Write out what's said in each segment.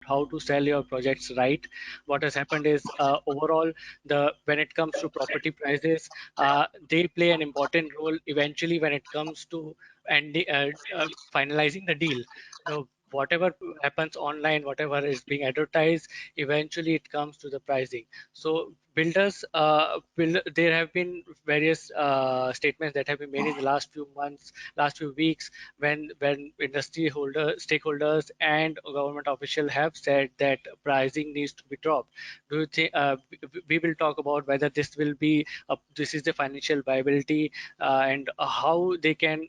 how to sell your projects right. What has happened is overall, when it comes to property prices, they play an important role eventually when it comes to finalizing the deal. Whatever happens online, whatever is being advertised, eventually it comes to the pricing. So builders, there have been various statements that have been made in the last few months, last few weeks, when industry stakeholders and government officials have said that pricing needs to be dropped. Do you think we will talk about whether this is the financial viability, and how they can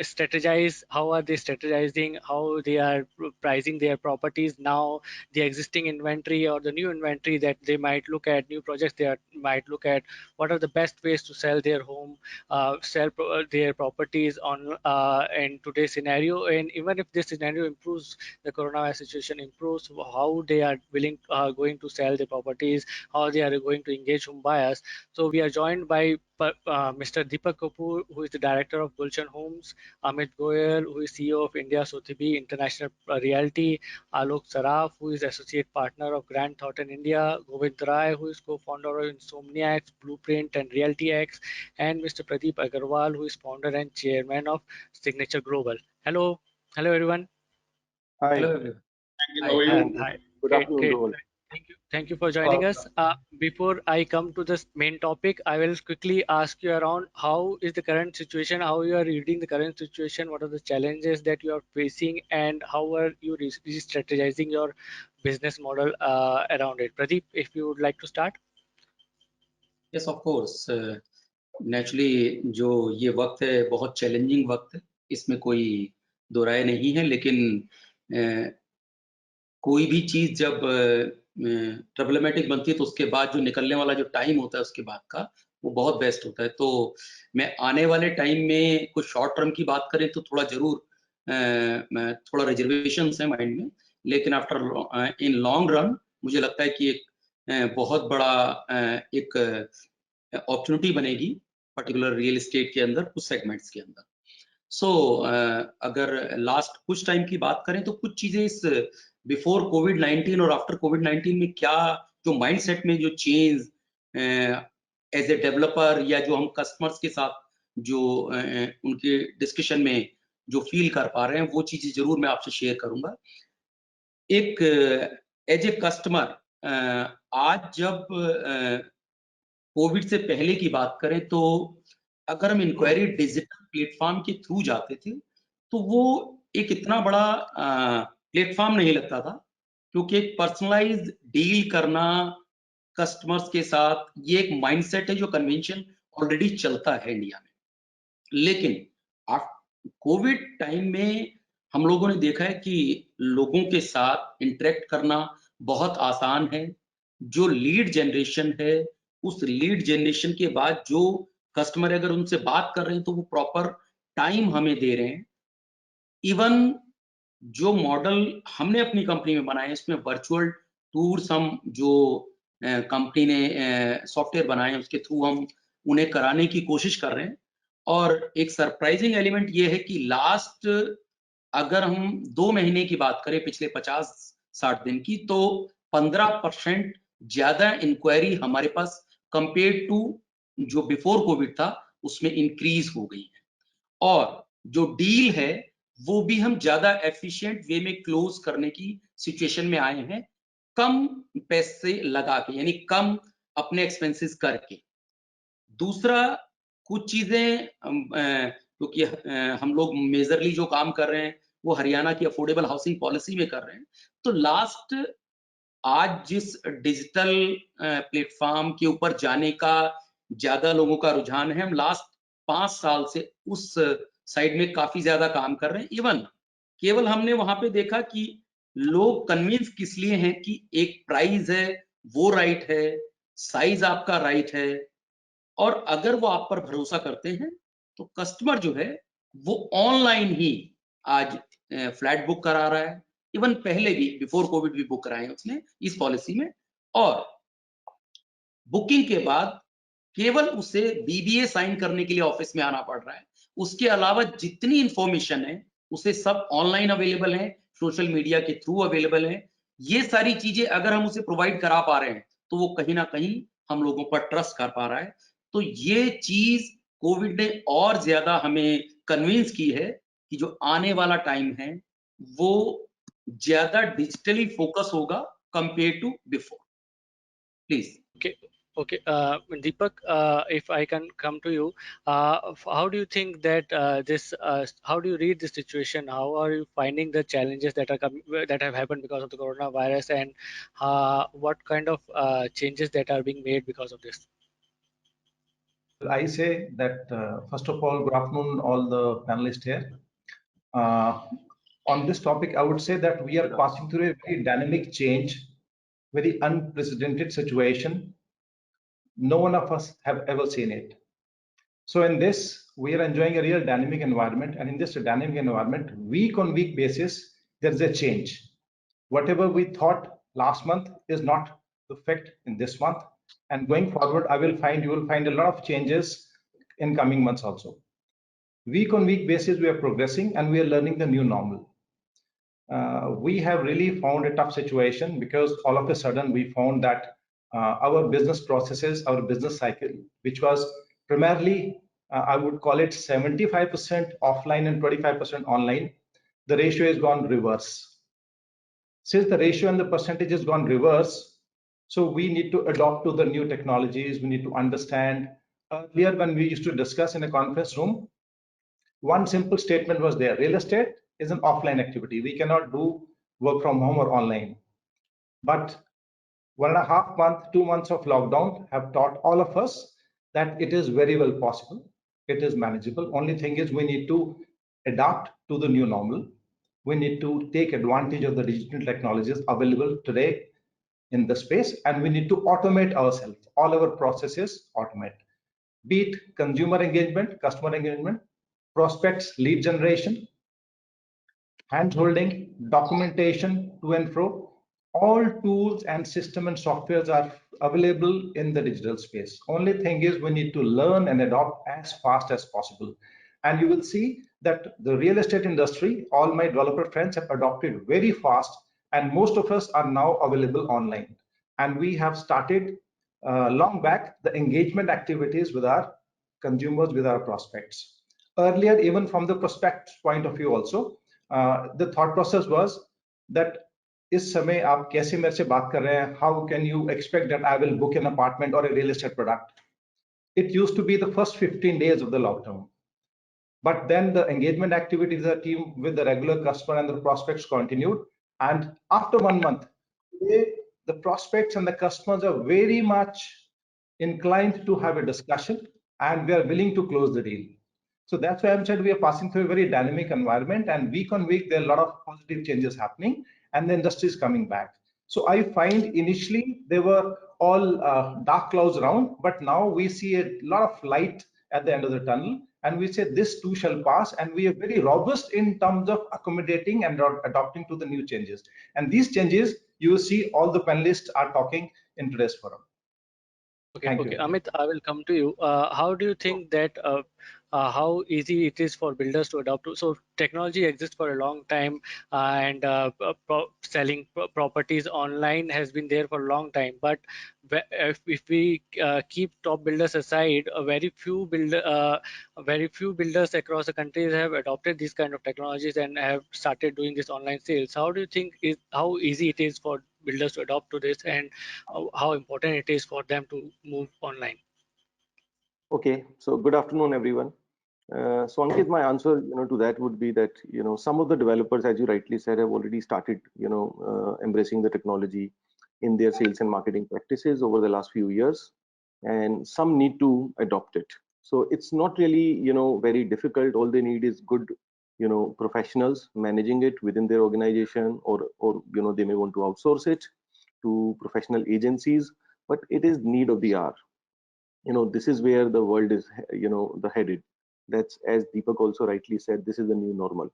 strategize, how are they strategizing, how they are pricing their properties now, the existing inventory or the new inventory that they might look at, new projects might look at, what are the best ways to sell their home, their properties on in today's scenario. And even if this scenario improves, the coronavirus situation improves, how they are going to sell the properties, how they are going to engage home buyers. So we are joined by Mr. Deepak Kapoor, who is the director of Gulshan Homes, Amit Goyal, who is CEO of India Sotheby's International Realty, Alok Saraf, who is associate partner of Grant Thornton India, Govind Rai, who is co-founder of Insomniacs, Blueprint and RealtyX, and Mr. Pradeep Agarwal, who is founder and chairman of Signature Global. Hello, hello everyone. Hi. Hello everyone. How are you? Hi. Good Great, afternoon, great. Rahul. Thank you for joining us. Before I come to this main topic, I will quickly ask you around how is the current situation, how you are reading the current situation, what are the challenges that you are facing, and how are you strategizing your business model around it. Pradeep, if you would like to start. Yes, of course. Naturally, जो ये वक्त है बहुत challenging वक्त है, इसमें कोई दो राय नहीं है, लेकिन कोई भी चीज जब प्रॉब्लमेटिक बनती है तो उसके बाद जो निकलने वाला जो टाइम होता है उसके बाद का, वो बहुत बेस्ट होता है। तो मैं आने वाले टाइम में कुछ शॉर्ट टर्म की बात करें तो थोड़ा जरूर थोड़ा रिजर्वेशन है माइंड में, लेकिन आफ्टर इन लॉन्ग रन मुझे लगता है कि एक बहुत बड़ा एक अपॉर्चुनिटी बनेगी पर्टिकुलर रियल एस्टेट के अंदर, कुछ सेगमेंट्स के अंदर। सो अगर लास्ट कुछ टाइम की बात करें तो कुछ चीजें इस बिफोर कोविड-19 और आफ्टर कोविड-19 में क्या जो माइंडसेट में जो चेंज एज ए डेवलपर या जो हम कस्टमर्स के साथ जो उनके डिस्कशन में जो फील कर पा रहे हैं, वो चीजें जरूर मैं आपसे शेयर करूंगा। एक एज ए कस्टमर आज जब कोविड से पहले की बात करें तो अगर हम इंक्वायरी डिजिटल प्लेटफॉर्म के थ्रू जाते थे तो वो एक इतना बड़ा प्लेटफॉर्म नहीं लगता था, क्योंकि एक पर्सनलाइज्ड डील करना कस्टमर्स के साथ ये एक माइंडसेट है जो कन्वेंशन ऑलरेडी चलता है इंडिया में। लेकिन कोविड टाइम में हम लोगों ने देखा है कि लोगों के साथ इंटरेक्ट करना बहुत आसान है। जो लीड जनरेशन है, उस लीड जनरेशन के बाद जो कस्टमर अगर उनसे बात कर रहे हैं तो वो प्रॉपर टाइम हमें दे रहे हैं। इवन जो मॉडल हमने अपनी कंपनी में बनाए इसमें वर्चुअल टूर्स हम जो कंपनी ने सॉफ्टवेयर बनाए हैं उसके थ्रू हम उन्हें कराने की कोशिश कर रहे हैं। और एक सरप्राइजिंग एलिमेंट ये है कि लास्ट अगर हम 2 महीने की बात करें पिछले 50-60 दिन की, तो 15% ज्यादा इंक्वायरी हमारे पास कंपेयर टू जो बिफोर कोविड था उसमें इंक्रीज हो गई है। और जो डील है वो भी हम ज्यादा एफिशिएंट वे में क्लोज करने की सिचुएशन में आए हैं, कम पैसे लगा के, यानी कम अपने एक्सपेंसेस करके। दूसरा, कुछ चीजें क्योंकि हम लोग मेजरली जो काम कर रहे हैं वो हरियाणा की अफोर्डेबल हाउसिंग पॉलिसी में कर रहे हैं, तो लास्ट आज जिस डिजिटल प्लेटफॉर्म के ऊपर जाने का ज्यादा लोगों का रुझान है, हम लास्ट 5 साल से उस साइड में काफी ज्यादा काम कर रहे हैं। इवन केवल हमने वहां पे देखा कि लोग कन्विंस किस लिए हैं कि एक प्राइस है वो राइट है, साइज आपका राइट है, और अगर वो आप पर भरोसा करते हैं तो कस्टमर जो है वो ऑनलाइन ही आज फ्लैट बुक करा रहा है। इवन पहले भी बिफोर कोविड भी बुक कराए उसने इस पॉलिसी में, और बुकिंग के बाद केवल उसे बीबीए साइन करने के लिए ऑफिस में आना पड़ रहा है। उसके अलावा जितनी इंफॉर्मेशन है उसे सब ऑनलाइन अवेलेबल है, सोशल मीडिया के थ्रू अवेलेबल है। ये सारी चीजें अगर हम उसे प्रोवाइड करा पा रहे हैं तो वो कहीं ना कहीं हम लोगों पर ट्रस्ट कर पा रहा है। तो ये चीज कोविड ने और ज्यादा हमें कन्विंस की है कि जो आने वाला टाइम है वो ज्यादा डिजिटली फोकस होगा compare to before. Please. Okay, Deepak, if I can come to you, how do you think that how do you read the situation? How are you finding the challenges that are that have happened because of the coronavirus, and what kind of changes that are being made because of this? I say that first of all, good afternoon, all the panelists here. Uh, on this topic, I would say that we are passing through a very dynamic change, very unprecedented situation. No one of us have ever seen it. So in this, we are enjoying a real dynamic environment, and in this dynamic environment, week on week basis, there is a change. Whatever we thought last month is not the fact in this month, and going forward, you will find a lot of changes in coming months also. Week on week basis, we are progressing and we are learning the new normal. We have really found a tough situation because all of a sudden we found that our business processes, our business cycle, which was primarily, I would call it 75% offline and 25% online, the ratio has gone reverse. Since the ratio and the percentage has gone reverse, so we need to adopt to the new technologies. We need to understand. Earlier, when we used to discuss in a conference room, one simple statement was there: real estate is an offline activity. We cannot do work from home or online. But 1.5 months, 2 months of lockdown have taught all of us that it is very well possible. It is manageable. Only thing is we need to adapt to the new normal. We need to take advantage of the digital technologies available today in the space, and we need to automate ourselves. All our processes automate. Be it consumer engagement, customer engagement, prospects, lead generation, hand-holding, documentation to and fro. All tools and system and softwares are available in the digital space. Only thing is we need to learn and adopt as fast as possible. And you will see that the real estate industry, all my developer friends have adopted very fast, and most of us are now available online. And we have started long back the engagement activities with our consumers, with our prospects. Earlier, even from the prospect point of view also, the thought process was that इस समय आप कैसे मेरे से बात कर रहे हैं, how can you expect that I will book an apartment or a real estate product? It used to be the first 15 days of the lockdown. But then the engagement activities of the team with the regular customer and the prospects continued. And after 1 month, the prospects and the customers are very much inclined to have a discussion, and we are willing to close the deal. So that's why I'm saying we are passing through a very dynamic environment, and week on week, there are a lot of positive changes happening, and the industry is coming back. So I find initially they were all dark clouds around, but now we see a lot of light at the end of the tunnel, and we say this too shall pass, and we are very robust in terms of accommodating and adapting to the new changes. And these changes, you will see all the panelists are talking in today's forum. Okay, Thank okay, you. Amit, I will come to you. How do you think that how easy it is for builders to adopt to? So technology exists for a long time, and selling properties online has been there for a long time. But if we keep top builders aside, very few builders across the countries have adopted these kind of technologies and have started doing this online sales. How do you think how easy it is for builders to adopt to this, and how important it is for them to move online? Okay, so good afternoon, everyone. So Ankit, my answer, to that would be that, some of the developers, as you rightly said, have already started, embracing the technology in their sales and marketing practices over the last few years, and some need to adopt it. So it's not really, very difficult. All they need is good, professionals managing it within their organization, or they may want to outsource it to professional agencies, but it is need of the hour. This is where the world is, the headed. That's, as Deepak also rightly said, this is the new normal,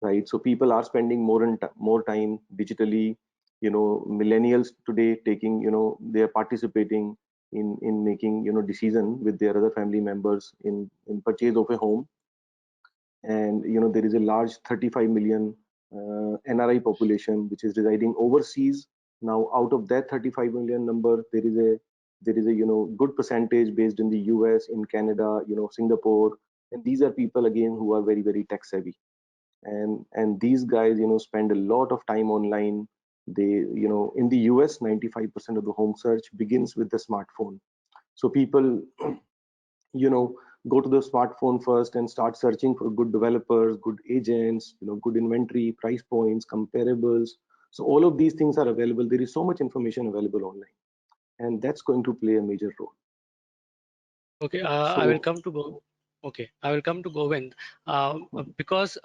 right? So people are spending more time digitally. Millennials today taking, they are participating in making, decision with their other family members in purchase of a home. and there is a large 35 million NRI population which is residing overseas. Now, out of that 35 million number, there is a good percentage based in the US, in Canada, Singapore, and these are people again who are very, very tech savvy, and these guys spend a lot of time online. They in the US 95% of the home search begins with the smartphone. So people go to the smartphone first and start searching for good developers, good agents, good inventory, price points, comparables. So all of these things are available. There is so much information available online, and that's going to play a major role. Okay, I will So come to go. Okay, I will come to Govind. Because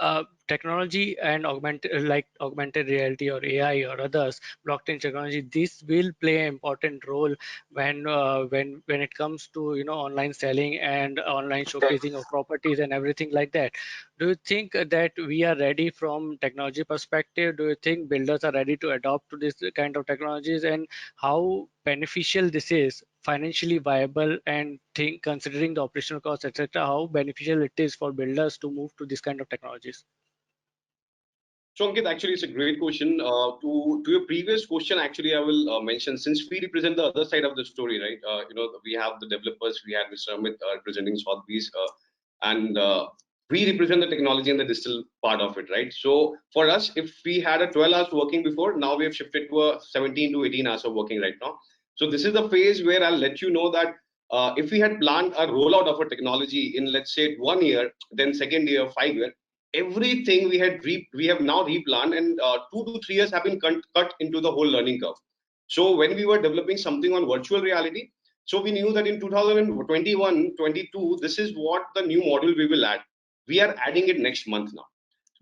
technology and augmented reality or AI or others, blockchain technology, this will play an important role when it comes to online selling and online showcasing of properties and everything like that. Do you think that we are ready from technology perspective? Do you think builders are ready to adopt to this kind of technologies, and how beneficial this is, financially viable, and think considering the operational costs, etc., how beneficial it is for builders to move to this kind of technologies? So Ankit, actually, it's a great question. To your previous question, actually, I will mention, since we represent the other side of the story, right? We have the developers, we have Mr. Amit representing Sotheby's, and we represent the technology and the digital part of it, right? So for us, if we had a 12 hours working before, now we have shifted to a 17 to 18 hours of working right now. So this is the phase where I'll let you know that if we had planned a rollout of a technology in, let's say, 1 year, then second year, 5 years, everything we have now replanned, and 2 to 3 years have been cut into the whole learning curve. So when we were developing something on virtual reality, so we knew that in 2021, 22, this is what the new module we will add. We are adding it next month now,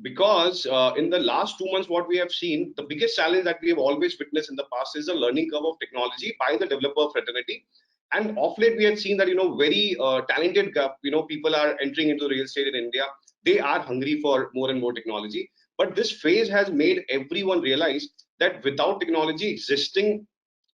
because in the last 2 months, what we have seen, the biggest challenge that we have always witnessed in the past is the learning curve of technology by the developer fraternity. And of late, we had seen that very talented people are entering into real estate in India. They are hungry for more and more technology. But this phase has made everyone realize that without technology existing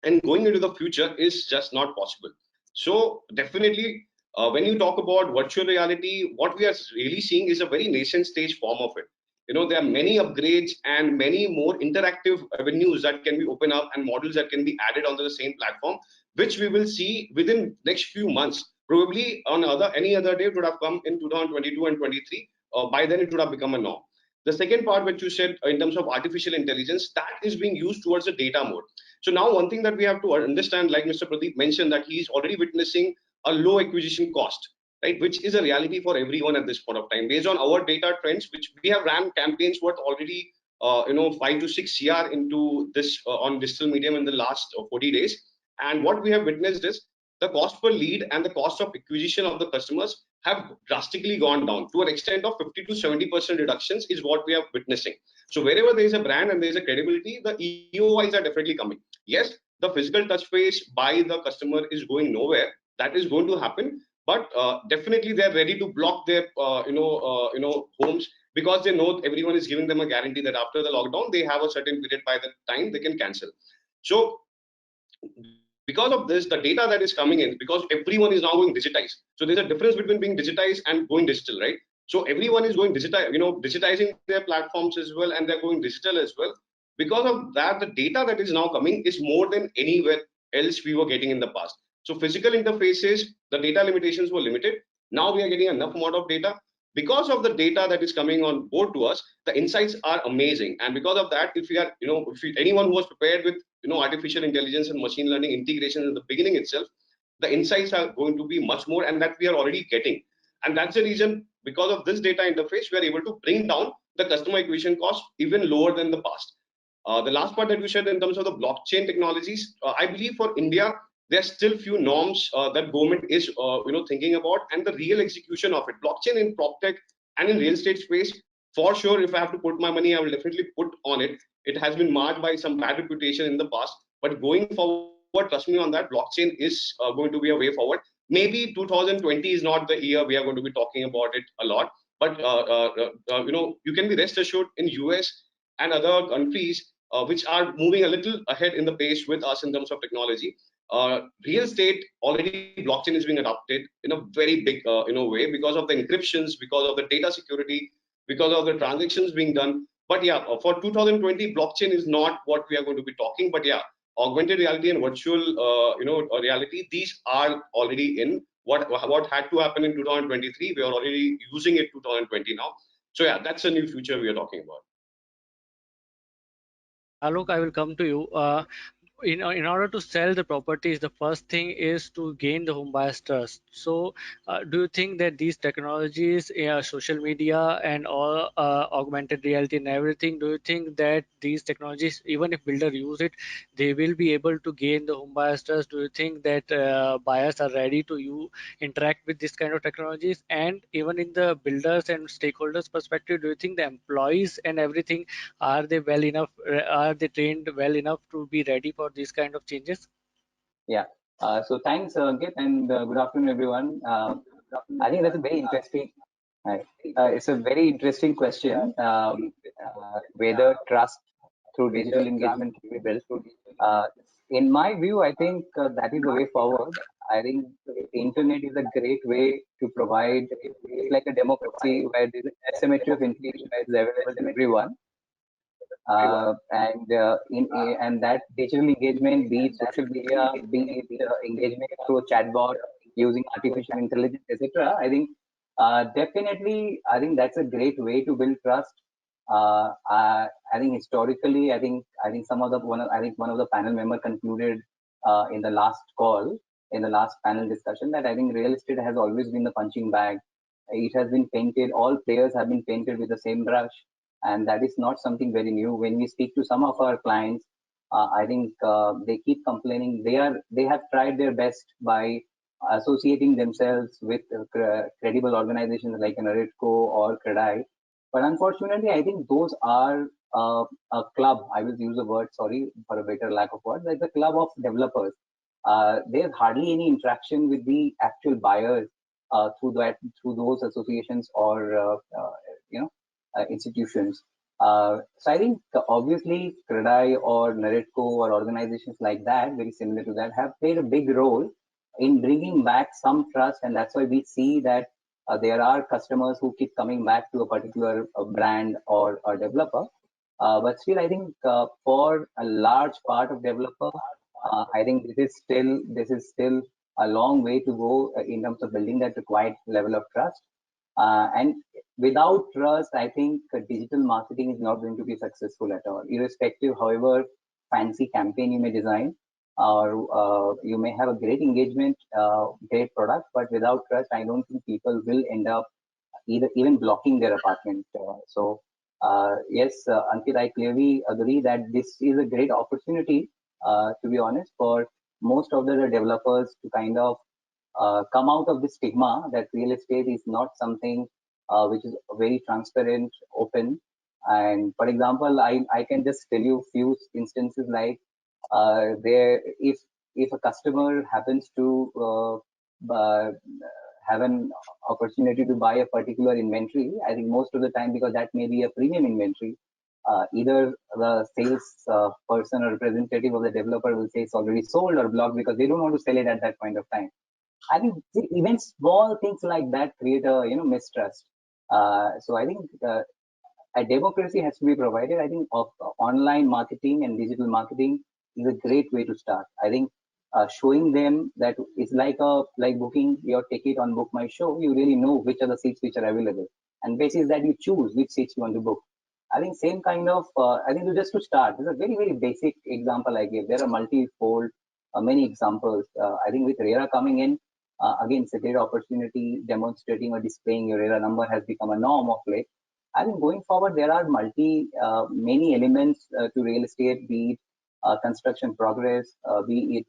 and going into the future is just not possible. So definitely, when you talk about virtual reality, what we are really seeing is a very nascent stage form of it. There are many upgrades and many more interactive avenues that can be opened up and models that can be added onto the same platform, which we will see within next few months. Probably on any other day, it would have come in 2022 and 23. By then, it would have become a norm. The second part, which you said in terms of artificial intelligence, that is being used towards the data mode. So now one thing that we have to understand, like Mr. Pradeep mentioned, that he's already witnessing a low acquisition cost, right, which is a reality for everyone at this point of time. Based on our data trends, which we have ran campaigns worth already 5 to 6 CR into this on digital medium in the last 40 days. And what we have witnessed is the cost per lead and the cost of acquisition of the customers have drastically gone down to an extent of 50 to 70% reductions is what we are witnessing. So wherever there is a brand and there is a credibility, the EOIs are definitely coming. Yes, the physical touch base by the customer is going nowhere. That is going to happen, but definitely they are ready to block their homes, because they know everyone is giving them a guarantee that after the lockdown they have a certain period by the time they can cancel. So because of this, the data that is coming in, because everyone is now going digitized. So there's a difference between being digitized and going digital, right? So everyone is going digital, digitizing their platforms as well, and they're going digital as well. Because of that, the data that is now coming is more than anywhere else we were getting in the past. So physical interfaces, the data limitations were limited. Now we are getting enough amount of data. Because of the data that is coming on board to us, the insights are amazing. And because of that, if we are, anyone who was prepared with artificial intelligence and machine learning integration in the beginning itself, the insights are going to be much more, and that we are already getting. And that's the reason, because of this data interface, we are able to bring down the customer acquisition cost even lower than the past. The last part that you said in terms of the blockchain technologies, I believe for India, there are still few norms that government is thinking about, and the real execution of it. Blockchain in PropTech and in real estate space, for sure, if I have to put my money, I will definitely put on it. It has been marred by some bad reputation in the past, but going forward, trust me on that, blockchain is going to be a way forward. Maybe 2020 is not the year we are going to be talking about it a lot, but you can be rest assured in US and other countries which are moving a little ahead in the pace with us in terms of technology. real estate already blockchain is being adopted in a very big way because of the encryptions, because of the data security, because of the transactions being done. But yeah, for 2020, blockchain is not what we are going to be talking. But yeah, augmented reality and virtual reality, these are already in. What had to happen in 2023, we are already using it 2020 now. So yeah, that's a new future we are talking about. Alok, I will come to you. In order to sell the properties, the first thing is to gain the home buyers trust. So do you think that these technologies, social media and all, augmented reality and everything, do you think that these technologies, even if builder use it, they will be able to gain the home buyers trust? Do you think that buyers are ready to interact with this kind of technologies? And even in the builders and stakeholders perspective, do you think the employees and everything, are they well enough, are they trained well enough to be ready for these kind of changes? Yeah. So thanks, Ankit, and good afternoon, everyone. I think that's a very interesting. It's a very interesting question. Whether trust through digital engagement can be built. In my view, I think that is the way forward. I think the internet is a great way to provide. It's like a democracy where the asymmetry of information is available to everyone. And that digital engagement, be it social media, be it engagement through chatbot, using artificial intelligence, etc. Definitely, I think that's a great way to build trust. I think historically, I think one of the panel member concluded in the last call, in the last panel discussion, that I think real estate has always been the punching bag. It has been painted. All players have been painted with the same brush, and that is not something very new. When we speak to some of our clients, I think they keep complaining. They have tried their best by associating themselves with credible organizations like Naredco or Credai, but unfortunately, I think those are a club. I will use the word, sorry for a better lack of words, like the club of developers. There's hardly any interaction with the actual buyers through those associations or institutions. So I think obviously Credai or Naredco or organizations like that, very similar to that, have played a big role in bringing back some trust, and that's why we see that there are customers who keep coming back to a particular brand or a developer. But still, I think for a large part of developer, I think this is still a long way to go in terms of building that required level of trust. And without trust, I think digital marketing is not going to be successful at all, irrespective however fancy campaign you may design, or you may have a great engagement, great product, but without trust, I don't think people will end up even blocking their apartment. Yes, Ankit, I clearly agree that this is a great opportunity, to be honest, for most of the developers to kind of come out of the stigma that real estate is not something which is very transparent, open. And for example, I can just tell you a few instances like if a customer happens to have an opportunity to buy a particular inventory, I think most of the time, because that may be a premium inventory, either the sales person or representative of the developer will say it's already sold or blocked because they don't want to sell it at that point of time. I think even small things like that create a mistrust. So I think a democracy has to be provided. I think online marketing and digital marketing is a great way to start. I think showing them that it's like booking your ticket on Book My Show. You really know which are the seats which are available, and basis that you choose which seats you want to book. I think same kind of. I think just to start, this is a very basic example I gave. There are multi-fold, many examples. I think with RERA coming in, again, it's a great opportunity. Demonstrating or displaying your RERA number has become a norm of late. I think going forward, there are many elements to real estate, be it construction progress, be it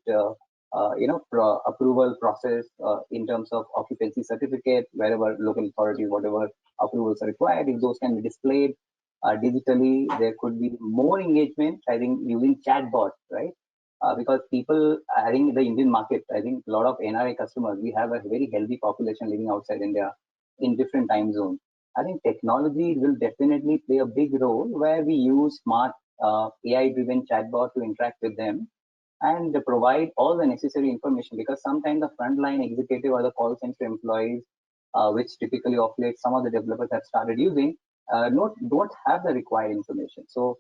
approval process in terms of occupancy certificate, wherever local authorities, whatever approvals are required, if those can be displayed digitally, there could be more engagement. I think using chatbots, right? Because people, I think the Indian market, I think a lot of NRI customers, we have a very healthy population living outside India in different time zones. I think technology will definitely play a big role where we use smart AI-driven chatbot to interact with them. and provide all the necessary information, because sometimes the frontline executive or the call center employees, which typically of late some of the developers have started using, don't have the required information. So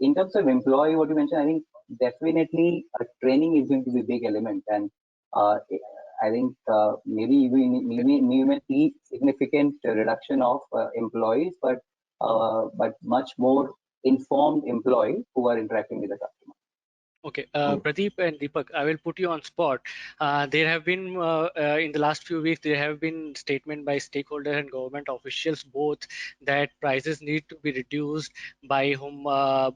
in terms of employee, what you mentioned, I think definitely training is going to be a big element, and I think maybe we may see significant reduction of employees, but much more informed employees who are interacting with the customer. Okay, Pradeep and Deepak, I will put you on spot. There have been, in the last few weeks, there have been statement by stakeholders and government officials both that prices need to be reduced by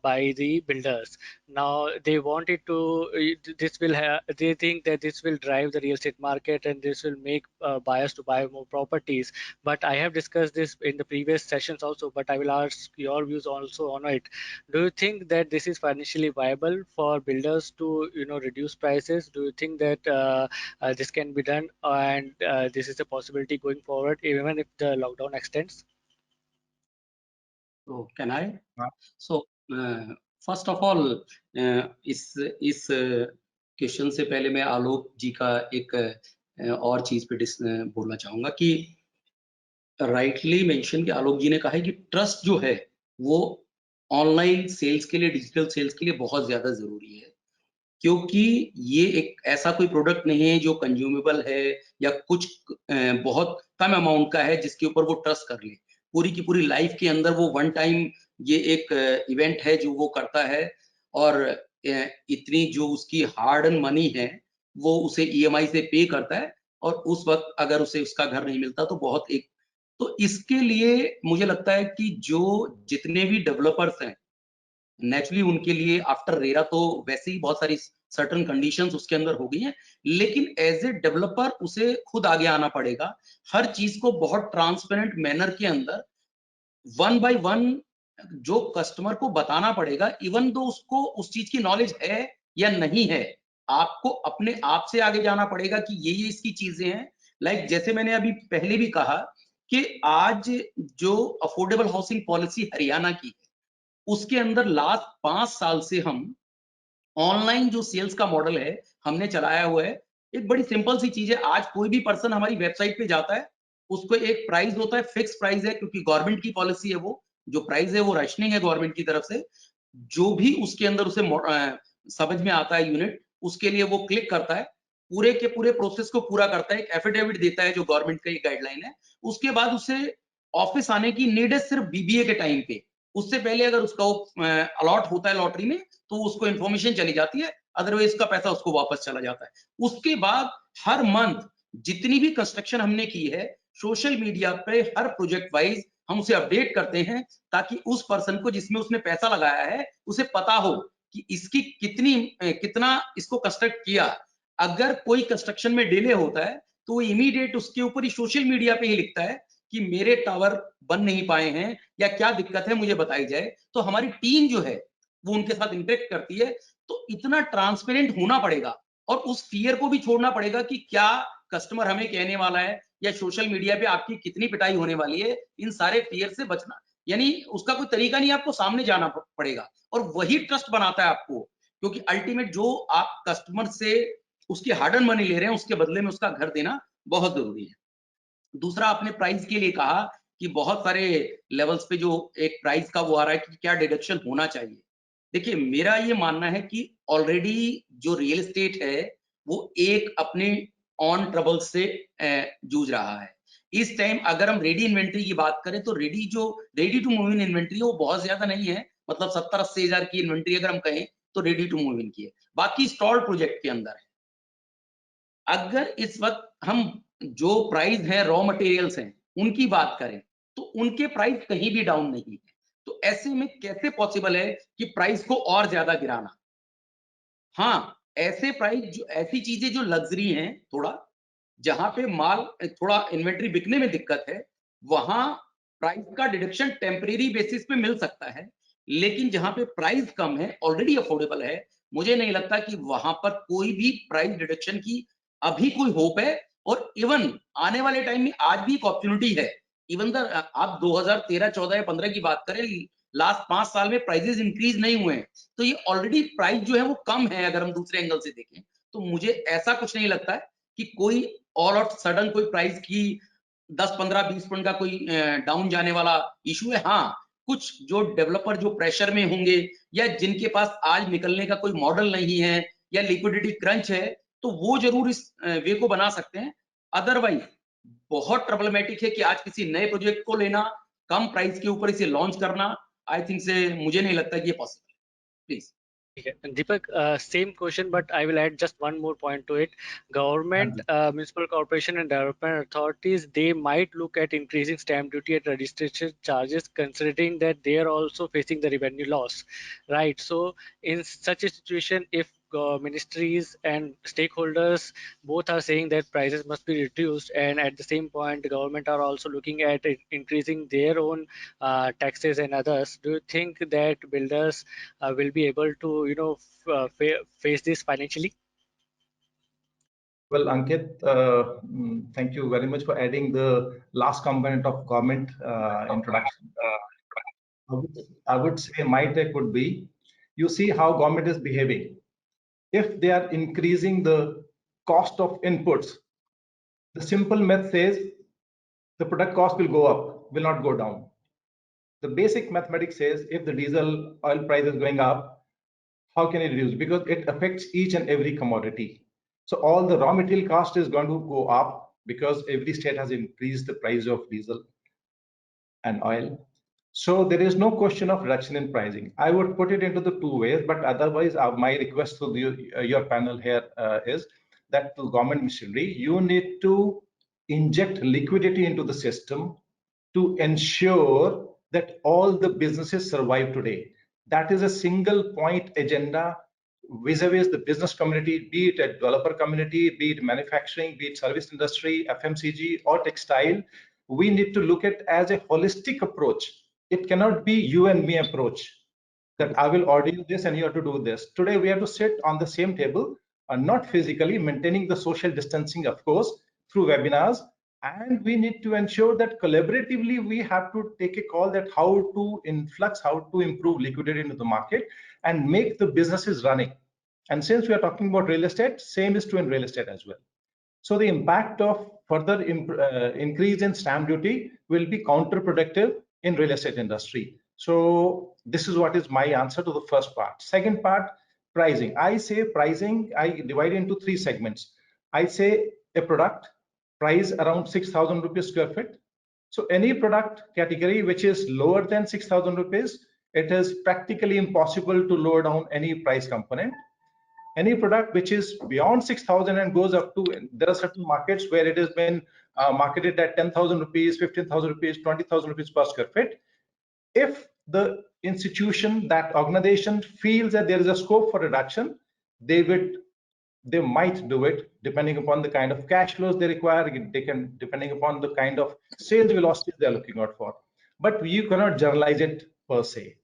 by the builders. Now they wanted to, they think that this will drive the real estate market and this will make buyers to buy more properties. But I have discussed this in the previous sessions also, but I will ask your views also on it. Do you think that this is financially viable for builders to, reduce prices? Do you think that this can be done, and this is a possibility going forward, even if the lockdown extends? So can I? हाँ. So first of all, इस question से पहले मैं आलोक जी का एक और चीज पे बोलना चाहूंगा कि राइटली मेंशन कि आलोक जी ने कहा है कि ट्रस्ट जो है वो ऑनलाइन सेल्स के लिए, डिजिटल सेल्स के लिए बहुत ज्यादा जरूरी है, क्योंकि ये एक ऐसा कोई प्रोडक्ट नहीं है जो कंज्यूमेबल है या कुछ बहुत कम अमाउंट का है जिसके ऊपर वो ट्रस्ट कर ले। पूरी की पूरी लाइफ के अंदर वो वन टाइम ये एक इवेंट है जो वो करता है, और इतनी जो उसकी हार्ड एंड मनी है वो उसे ईएमआई से पे करता है, और उस वक्त अगर उसे उसका घर नहीं मिलता तो बहुत एक, तो इसके लिए मुझे लगता है कि जो जितने भी डेवलपर्स हैं नेचुरली उनके लिए आफ्टर रेरा तो वैसे ही बहुत सारी सर्टेन कंडीशंस उसके अंदर हो गई हैं, लेकिन एज ए डेवलपर उसे खुद आगे आना पड़ेगा, हर चीज को बहुत ट्रांसपेरेंट मैनर के अंदर वन बाय वन जो कस्टमर को बताना पड़ेगा, इवन दो उसको उस चीज की नॉलेज है या नहीं है, आपको अपने आप से आगे जाना पड़ेगा कि ये इसकी चीजें हैं। लाइक जैसे मैंने अभी पहले भी कहा कि आज जो अफोर्डेबल हाउसिंग पॉलिसी हरियाणा की है उसके अंदर लास्ट 5 साल से हम ऑनलाइन जो सेल्स का मॉडल है हमने चलाया हुआ है। एक बड़ी सिंपल सी चीज है, आज कोई भी पर्सन हमारी वेबसाइट पे जाता है, उसको एक प्राइस होता है, फिक्स प्राइस है, क्योंकि गवर्नमेंट की पॉलिसी है, वो जो प्राइस है वो राशनिंग है गवर्नमेंट की तरफ से, जो भी उसके अंदर उसे समझ में आता है यूनिट, उसके लिए वो क्लिक करता है, पूरे के पूरे प्रोसेस को पूरा करता है, एक एफिडेविट देता है जो गवर्नमेंट का ये गाइडलाइन है, उसके बाद उसे ऑफिस आने की नीड है सिर्फ बीबीए के टाइम पे। उससे पहले अगर उसका अलॉट होता है लॉटरी में तो उसको इंफॉर्मेशन चली जाती है, अदरवाइज उसका पैसा उसको वापस चला जाता है। उसके बाद हर मंथ जितनी भी कंस्ट्रक्शन हमने की है सोशल मीडिया पे हर प्रोजेक्ट वाइज हम उसे अपडेट करते हैं, ताकि उस पर्सन को जिसमें उसने पैसा लगाया है उसे पता हो कि इसकी कितना इसको कंस्ट्रक्ट किया। अगर कोई कंस्ट्रक्शन में डिले होता है तो वो इमीडिएट उसके ऊपर ही सोशल मीडिया पे ही लिखता है कि मेरे टावर बन नहीं पाए हैं या क्या दिक्कत है मुझे बताई जाए, तो हमारी टीम जो है वो उनके साथ इंटरेक्ट करती है। तो इतना ट्रांसपेरेंट होना पड़ेगा और उस फियर को भी छोड़ना पड़ेगा कि क्या कस्टमर हमें कहने वाला है या सोशल मीडिया पे आपकी कितनी पिटाई होने वाली है, इन सारे फियर से बचना, यानी उसका कोई तरीका नहीं, आपको सामने जाना पड़ेगा और वही ट्रस्ट बनाता है आपको, क्योंकि अल्टीमेट जो आप कस्टमर से उसकी हार्ड अर्न मनी ले रहे हैं उसके बदले में उसका घर देना बहुत जरूरी है। दूसरा, आपने प्राइस के लिए कहा कि बहुत सारे लेवल्स पे जो एक प्राइस का वो आ रहा है कि क्या डिडक्शन होना चाहिए। देखिए, मेरा ये मानना है कि ऑलरेडी जो रियल एस्टेट है वो एक अपने ऑन ट्रबल से जूझ रहा है। इस टाइम अगर हम रेडी इन्वेंट्री की बात करें तो ready to move in inventory वो बहुत ज्यादा नहीं है, मतलब 70-80 हजार की इन्वेंट्री अगर हम कहें तो रेडी टू मूव इन की है, बाकी स्टॉल्ड प्रोजेक्ट के अंदर है। अगर इस वक्त हम जो प्राइस है रॉ मटेरियल्स हैं उनकी बात करें तो उनके प्राइस कहीं भी डाउन नहीं है, तो ऐसे में कैसे पॉसिबल है कि प्राइस को और ज्यादा गिराना। हाँ, ऐसे प्राइस जो ऐसी चीजें जो लग्जरी हैं, थोड़ा जहां पे माल थोड़ा इन्वेंट्री बिकने में दिक्कत है, वहां प्राइस का डिडक्शन टेम्परेरी बेसिस पे मिल सकता है, लेकिन जहां पे प्राइस कम है, ऑलरेडी अफोर्डेबल है, मुझे नहीं लगता कि वहां पर कोई भी प्राइस डिडक्शन की अभी कोई होप है। और इवन आने वाले टाइम में आज भी एक अपॉर्चुनिटी है, इवन आप 2013, 14 या 15 की बात करें, लास्ट 5 साल में प्राइजेस इंक्रीज नहीं हुए हैं, तो ये ऑलरेडी प्राइस जो है वो कम है अगर हम दूसरे एंगल से देखें। तो मुझे ऐसा कुछ नहीं लगता है कि कोई ऑल आउट सडन कोई प्राइस की 10, 15, 20 पॉइंट का कोई डाउन जाने वाला इशू है। हाँ, कुछ जो डेवलपर जो प्रेशर में होंगे या जिनके पास आज निकलने का कोई मॉडल नहीं है या लिक्विडिटी क्रंच है, तो वो जरूर इस वे को बना सकते हैं। अदरवाइज बहुत प्रॉब्लमेटिक है कि आज किसी नए प्रोजेक्ट को लेना, कम प्राइस के ऊपर इसे लॉन्च करना, आई थिंक से मुझे नहीं लगता कि ये पॉसिबल है। Please Deepak, same question, but I will add just one more point to it. Government, municipal corporation and development authorities, they might look at increasing stamp duty and registration charges, considering that they are also facing the revenue loss, right? So in such a situation, if ministries and stakeholders both are saying that prices must be reduced, and at the same point the government are also looking at increasing their own taxes and others, do you think that builders will be able to face this financially? Well, Ankit, thank you very much for adding the last component of government introduction. I would say my take would be, you see how government is behaving. If they are increasing the cost of inputs, the simple math says the product cost will go up, will not go down. The basic mathematics says if the diesel oil price is going up, how can it reduce? Because it affects each and every commodity. So all the raw material cost is going to go up because every state has increased the price of diesel and oil. So there is no question of reduction in pricing. I would put it into the two ways, but otherwise my request to your panel here is that to government machinery, you need to inject liquidity into the system to ensure that all the businesses survive today. That is a single point agenda vis-a-vis the business community, be it a developer community, be it manufacturing, be it service industry, FMCG or textile. We need to look at as a holistic approach. It cannot be you and me approach that I will order you this and you have to do this. Today we have to sit on the same table, not physically, maintaining the social distancing, of course, through webinars. And we need to ensure that collaboratively we have to take a call that how to influx, how to improve liquidity into the market and make the businesses running. And since we are talking about real estate, same is true in real estate as well. So the impact of further increase in stamp duty will be counterproductive in real estate industry. So this is what is my answer to the first part. Second part, pricing. I say pricing, I divide into three segments. I say a product price around 6,000 rupees square feet. So any product category which is lower than 6,000 rupees, it is practically impossible to lower down any price component. Any product which is beyond 6,000 and goes up to, there are certain markets where it has been marketed at 10,000 rupees, 15,000 rupees, 20,000 rupees per square feet. If the institution, that organization feels that there is a scope for reduction, they might do it depending upon the kind of cash flows they require. They can, depending upon the kind of sales velocity they're looking out for. But you cannot generalize it per se.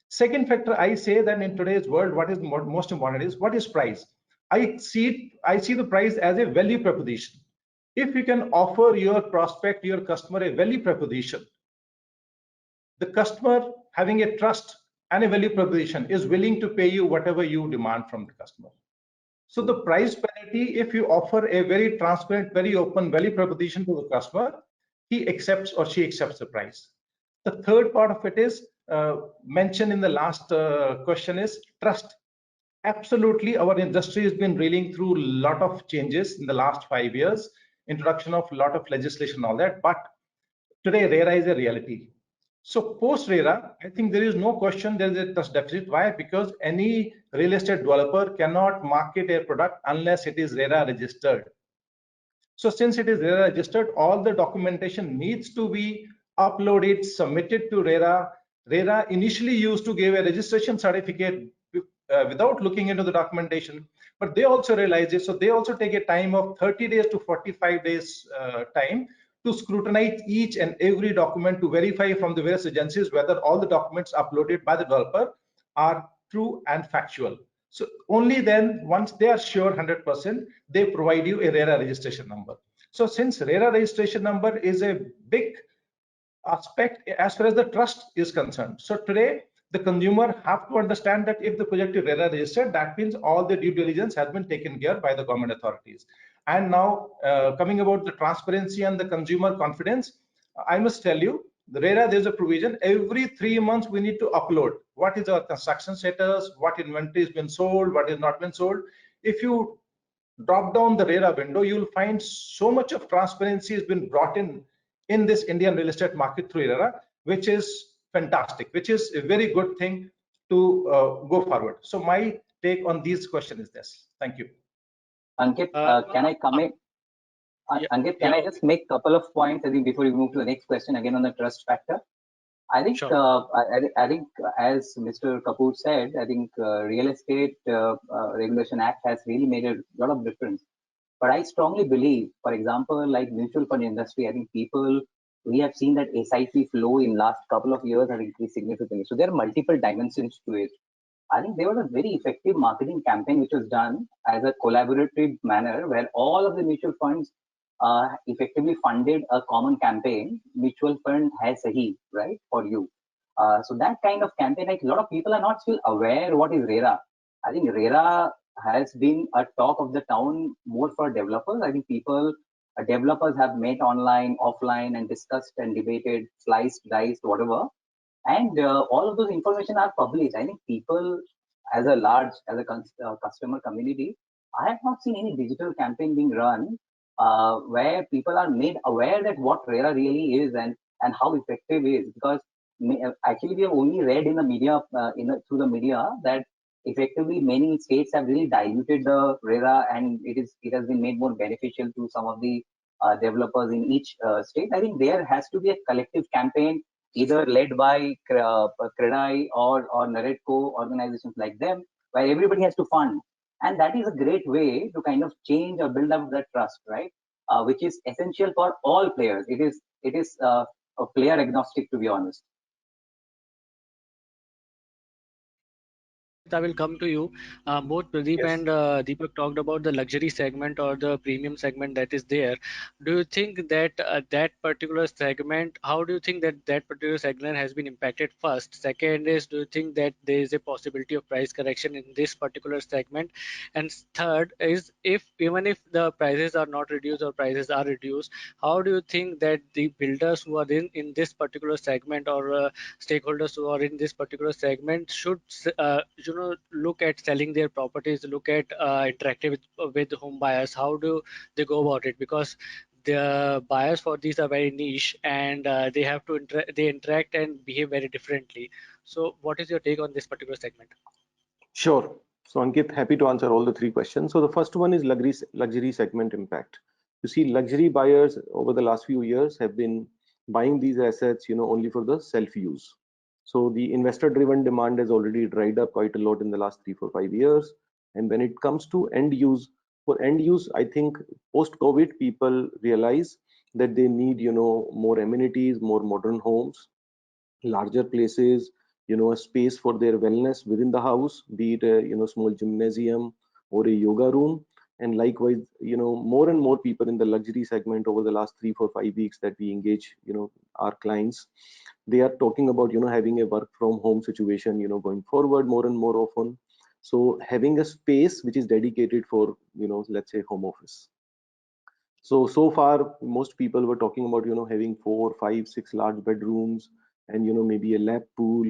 Second factor, I say that in today's world, what is most important is what is price. I see the price as a value proposition. If you can offer your prospect, your customer a value proposition, the customer having a trust and a value proposition is willing to pay you whatever you demand from the customer. So the price parity, if you offer a very transparent, very open value proposition to the customer, he accepts or she accepts the price. The third part of it is mentioned in the last question is trust. Absolutely, our industry has been reeling through a lot of changes in the last 5 years, introduction of a lot of legislation, all that. But today, RERA is a reality. So post RERA, I think there is no question there is a trust deficit. Why? Because any real estate developer cannot market a product unless it is RERA registered. So since it is RERA registered, all the documentation needs to be uploaded, submitted to RERA. RERA initially used to give a registration certificate without looking into the documentation, but they also realize it. So they also take a time of 30 days to 45 days time to scrutinize each and every document to verify from the various agencies whether all the documents uploaded by the developer are true and factual. So only then, once they are sure 100%, they provide you a RERA registration number. So since RERA registration number is a big aspect as far as the trust is concerned. So today, the consumer have to understand that if the project is RERA registered, that means all the due diligence has been taken care by the government authorities. And now, coming about the transparency and the consumer confidence, I must tell you, the RERA, there's a provision every 3 months we need to upload what is our construction status, what inventory has been sold, what has not been sold. If you drop down the RERA window, you'll find so much of transparency has been brought in this Indian real estate market through RERA, which is fantastic, which is a very good thing to go forward. So my take on these questions is this. Thank you. Ankit, can I come in? Ankit, can I just make a couple of points, I think, before we move to the next question again on the trust factor? I think, Sure. I think, as Mr. Kapoor said, I think Real Estate Regulation Act has really made a lot of difference. But I strongly believe, for example, like mutual fund industry, I think we have seen that SIP flow in last couple of years have increased significantly. So there are multiple dimensions to it. I think there was a very effective marketing campaign which was done as a collaborative manner where all of the mutual funds effectively funded a common campaign, mutual fund hai sahi, right, for you. So that kind of campaign, like a lot of people are not still aware what is RERA. I think RERA has been a talk of the town more for developers. I think developers have met online, offline, and discussed and debated, sliced, diced, whatever. And all of those information are published. I think people as a customer community, I have not seen any digital campaign being run where people are made aware that what RERA really is and how effective it is. Because actually we have only read in the media, through the media, that effectively many states have really diluted the RERA and it has been made more beneficial to some of the developers in each state. I think there has to be a collective campaign either led by CREDAI or NAREDCO organizations like them, where everybody has to fund. And that is a great way to kind of change or build up that trust, right? Which is essential for all players. It is a player agnostic, to be honest. I will come to you. Both Pradeep Yes. and Deepak talked about the luxury segment or the premium segment that is there. Do you think that that particular segment, how do you think that that particular segment has been impacted first? Second is, do you think that there is a possibility of price correction in this particular segment? And third is, if even if the prices are not reduced or prices are reduced, how do you think that the builders who are in this particular segment or stakeholders who are in this particular segment should look at selling their properties, look at interacting with home buyers? How do they go about it? Because the buyers for these are very niche and they have to they interact and behave very differently. So what is your take on this particular segment? Sure. So Ankit, happy to answer all the three questions. So the first one is luxury segment impact. You see, luxury buyers over the last few years have been buying these assets, only for the self-use. So the investor-driven demand has already dried up quite a lot in the last 3, 4, 5 years. And when it comes to end use, for end use, I think post-COVID people realize that they need, more amenities, more modern homes, larger places, a space for their wellness within the house, be it a small gymnasium or a yoga room. And likewise, more and more people in the luxury segment over the last 3, 4, 5 weeks that we engage, our clients, they are talking about having a work from home situation going forward more and more often. So having a space which is dedicated for let's say home office. So far most people were talking about having 4, 5, 6 large bedrooms and maybe a lap pool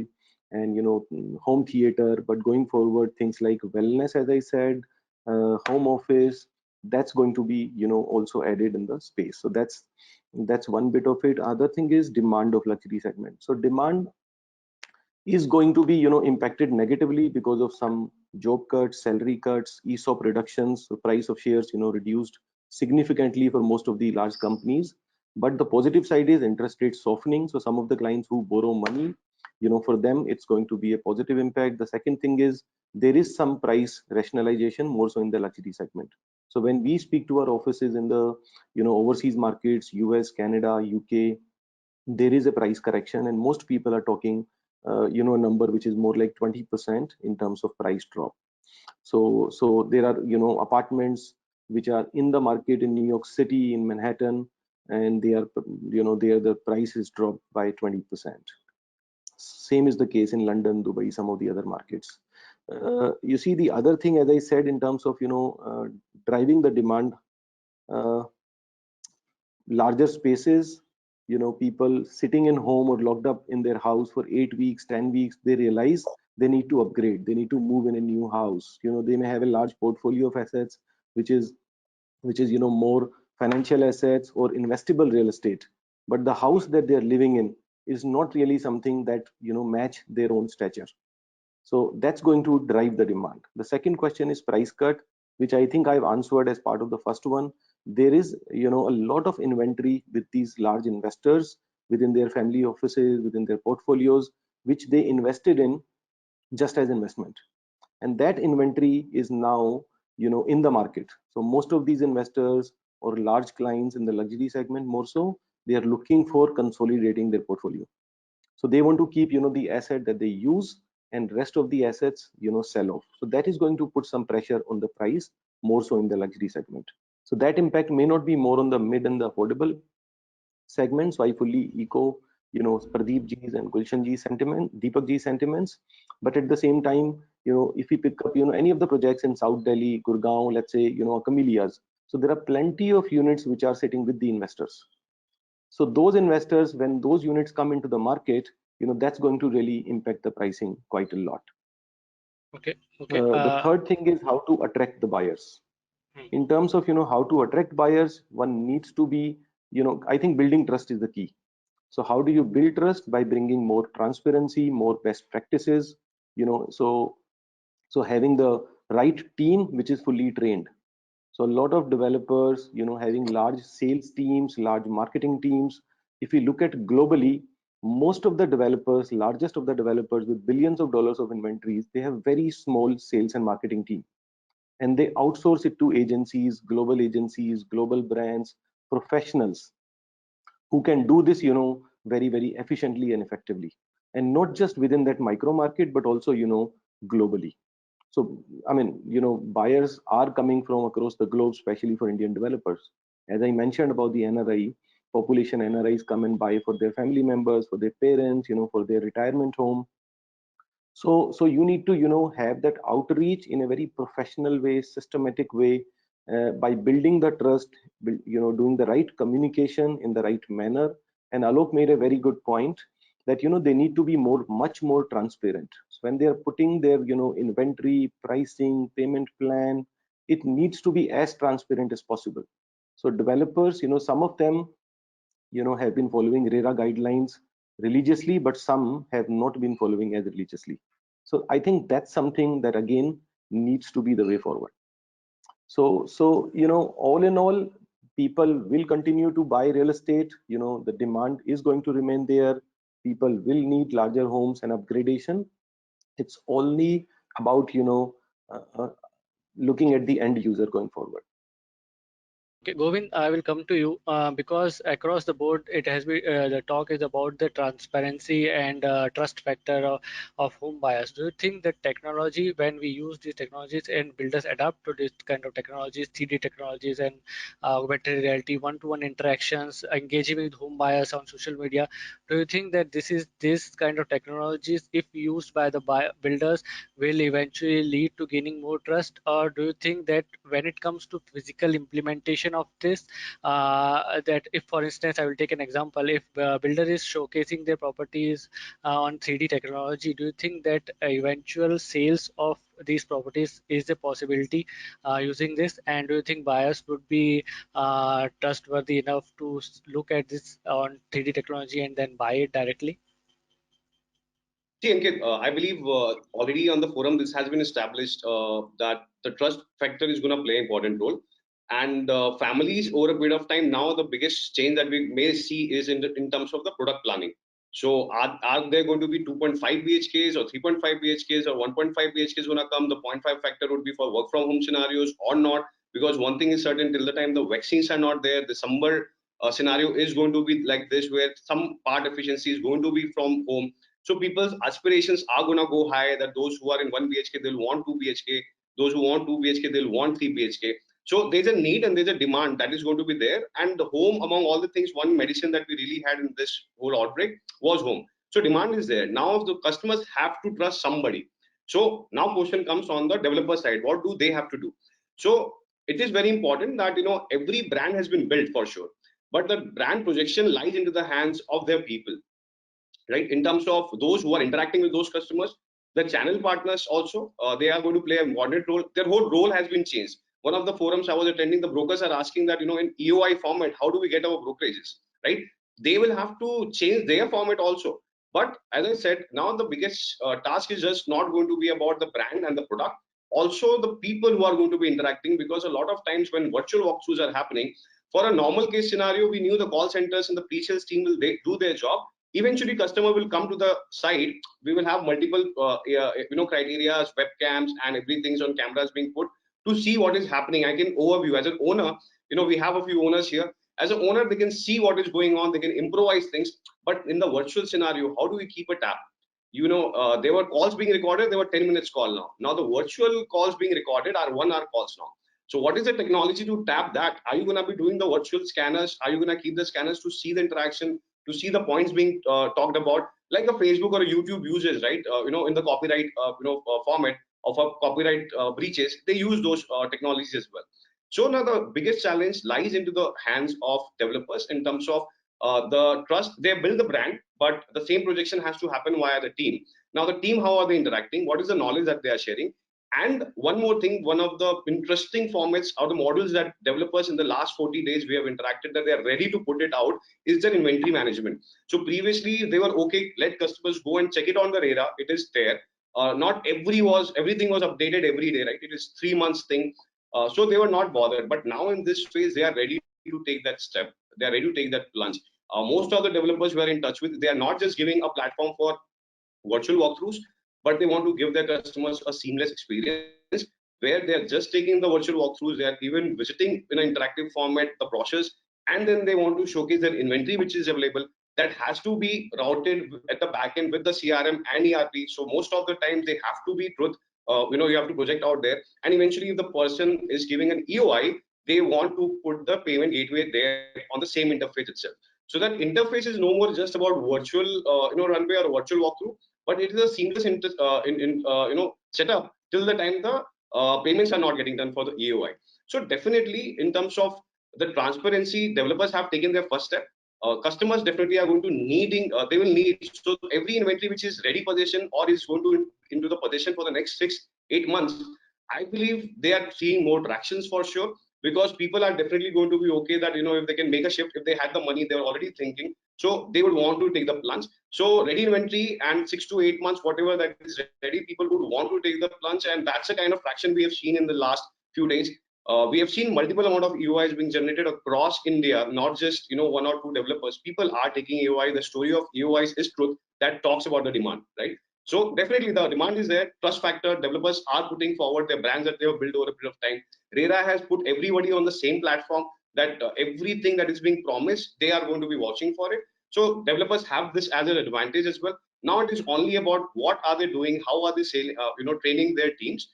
and home theater. But going forward, things like wellness, as I said, home office, that's going to be also added in the space. So that's one bit of it. Other thing is demand of luxury segment. So demand is going to be impacted negatively because of some job cuts, salary cuts, ESOP reductions. The price of shares reduced significantly for most of the large companies. But the positive side is interest rate softening. So some of the clients who borrow money, for them it's going to be a positive impact. The second thing is there is some price rationalization more so in the luxury segment. So when we speak to our offices in the overseas markets, US, Canada, UK, there is a price correction, and most people are talking a number which is more like 20% in terms of price drop. So there are apartments which are in the market in New York City, in Manhattan, and they are, there the price is dropped by 20%. Same is the case in London, Dubai, some of the other markets. You see, the other thing, as I said, in terms of driving the demand, larger spaces, people sitting in home or locked up in their house for 8 weeks, 10 weeks, they realize they need to upgrade, they need to move in a new house. They may have a large portfolio of assets, which is more financial assets or investable real estate, but the house that they are living in is not really something that match their own stature. So that's going to drive the demand. The second question is price cut, which I think I've answered as part of the first one. There is a lot of inventory with these large investors within their family offices, within their portfolios, which they invested in just as investment, and that inventory is now in the market. So most of these investors or large clients in the luxury segment, more so, they are looking for consolidating their portfolio. So they want to keep the asset that they use, and rest of the assets sell off. So that is going to put some pressure on the price, more so in the luxury segment. So that impact may not be more on the mid and the affordable segments. So I fully echo Pradeep ji's and Gulshan ji's sentiment, Deepak ji's sentiments. But at the same time, if we pick up any of the projects in South Delhi, Gurgaon, let's say Camellias, so there are plenty of units which are sitting with the investors. So those investors, when those units come into the market, that's going to really impact the pricing quite a lot. Okay. The third thing is how to attract the buyers. In terms of how to attract buyers, one needs to be, I think building trust is the key. So how do you build trust? By bringing more transparency, more best practices, so having the right team which is fully trained. So a lot of developers, having large sales teams, large marketing teams. If we look at globally, most of the developers, largest of the developers with billions of dollars of inventories, they have very small sales and marketing team, and they outsource it to agencies, global brands, professionals who can do this, very, very efficiently and effectively, and not just within that micro market, but also, globally. So, I mean, buyers are coming from across the globe, especially for Indian developers. As I mentioned about the NRI population, NRIs come and buy for their family members, for their parents, for their retirement home. So you need to, have that outreach in a very professional way, systematic way, by building the trust, doing the right communication in the right manner. And Alok made a very good point that they need to be much more transparent. So when they are putting their inventory, pricing, payment plan, it needs to be as transparent as possible. So developers, some of them have been following RERA guidelines religiously, but some have not been following as religiously. So I think that's something that again needs to be the way forward. So all in all, people will continue to buy real estate. The demand is going to remain there. People will need larger homes and upgradation. It's only about looking at the end user going forward. Okay, Govind, I will come to you because across the board, it has been the talk is about the transparency and trust factor of home buyers. Do you think that technology, when we use these technologies and builders adapt to this kind of technologies, 3D technologies and augmented reality, one-to-one interactions, engaging with home buyers on social media, do you think that this kind of technologies, if used by the builders, will eventually lead to gaining more trust, or do you think that when it comes to physical implementation of this, that if, for instance, I will take an example, if builder is showcasing their properties on 3D technology, do you think that eventual sales of these properties is a possibility using this, and do you think buyers would be trustworthy enough to look at this on 3D technology and then buy it directly? See, Ankit, I believe already on the forum this has been established that the trust factor is going to play an important role. And families over a period of time, now the biggest change that we may see is in terms of the product planning. So are there going to be 2.5 BHKs or 3.5 BHKs or 1.5 BHKs going to come? The 0.5 factor would be for work from home scenarios or not? Because one thing is certain, till the time the vaccines are not there, the summer scenario is going to be like this, where some part efficiency is going to be from home. So people's aspirations are going to go high, that those who are in 1 BHK, they'll want 2 BHK. Those who want 2 BHK, they'll want 3 BHK. So there's a need and there's a demand that is going to be there. And the home, among all the things, one medicine that we really had in this whole outbreak was home. So demand is there. Now the customers have to trust somebody. So now question comes on the developer side. What do they have to do? So it is very important that every brand has been built for sure, but the brand projection lies into the hands of their people, right? In terms of those who are interacting with those customers, the channel partners also, they are going to play a important role. Their whole role has been changed. One of the forums I was attending, the brokers are asking that, in EOI format, how do we get our brokerages, right? They will have to change their format also. But as I said, now the biggest task is just not going to be about the brand and the product, also the people who are going to be interacting, because a lot of times when virtual walkthroughs are happening, for a normal case scenario, we knew the call centers and the pre-sales team will do their job. Eventually customer will come to the site. We will have multiple criteria, webcams and everything's on cameras being put to see what is happening. I can overview as an owner. We have a few owners here. As an owner, they can see what is going on, they can improvise things. But in the virtual scenario, how do we keep a tab? There were calls being recorded, there were 10 minutes call. Now the virtual calls being recorded are 1 hour calls now. So what is the technology to tap that? Are you going to be doing the virtual scanners? Are you going to keep the scanners to see the interaction, to see the points being talked about, like a Facebook or a YouTube uses, right? In the copyright format of a copyright breaches, they use those technologies as well. So now the biggest challenge lies into the hands of developers in terms of the trust. They build the brand, but the same projection has to happen via the team. Now the team, how are they interacting? What is the knowledge that they are sharing? And one more thing, one of the interesting formats or the models that developers in the last 40 days we have interacted, that they are ready to put it out, is their inventory management. So previously they were okay, let customers go and check it on the radar, it is there. Not everything was updated every day, right? It is 3 months thing. So they were not bothered. But now in this phase, they are ready to take that step. They are ready to take that plunge. Most of the developers we are in touch with, they are not just giving a platform for virtual walkthroughs, but they want to give their customers a seamless experience where they are just taking the virtual walkthroughs, they are even visiting in an interactive format the brochures, and then they want to showcase their inventory which is available. That has to be routed at the back end with the CRM and ERP. So most of the time they have to be truth. You have to project out there, and eventually if the person is giving an EOI, they want to put the payment gateway there on the same interface itself. So that interface is no more just about virtual runway or virtual walkthrough, but it is a seamless setup till the time the payments are not getting done for the EOI. So definitely in terms of the transparency, developers have taken their first step. Customers definitely are going to they will need, so every inventory which is ready possession or is going to into the possession for the next 6-8 months, I believe they are seeing more tractions for sure, because people are definitely going to be okay that if they can make a shift, if they had the money, they were already thinking, so they would want to take the plunge. So ready inventory and 6 to 8 months, whatever that is ready, people would want to take the plunge, and that's the kind of traction we have seen in the last few days. We have seen multiple amount of EOIs being generated across India, not just 1 or 2 developers. People are taking EOI. The story of EOIs is truth that talks about the demand, right? So definitely the demand is there. Trust factor, developers are putting forward their brands that they have built over a period of time. RERA has put everybody on the same platform, that everything that is being promised, they are going to be watching for it. So developers have this as an advantage as well. Now it is only about what are they doing, how are they training their teams,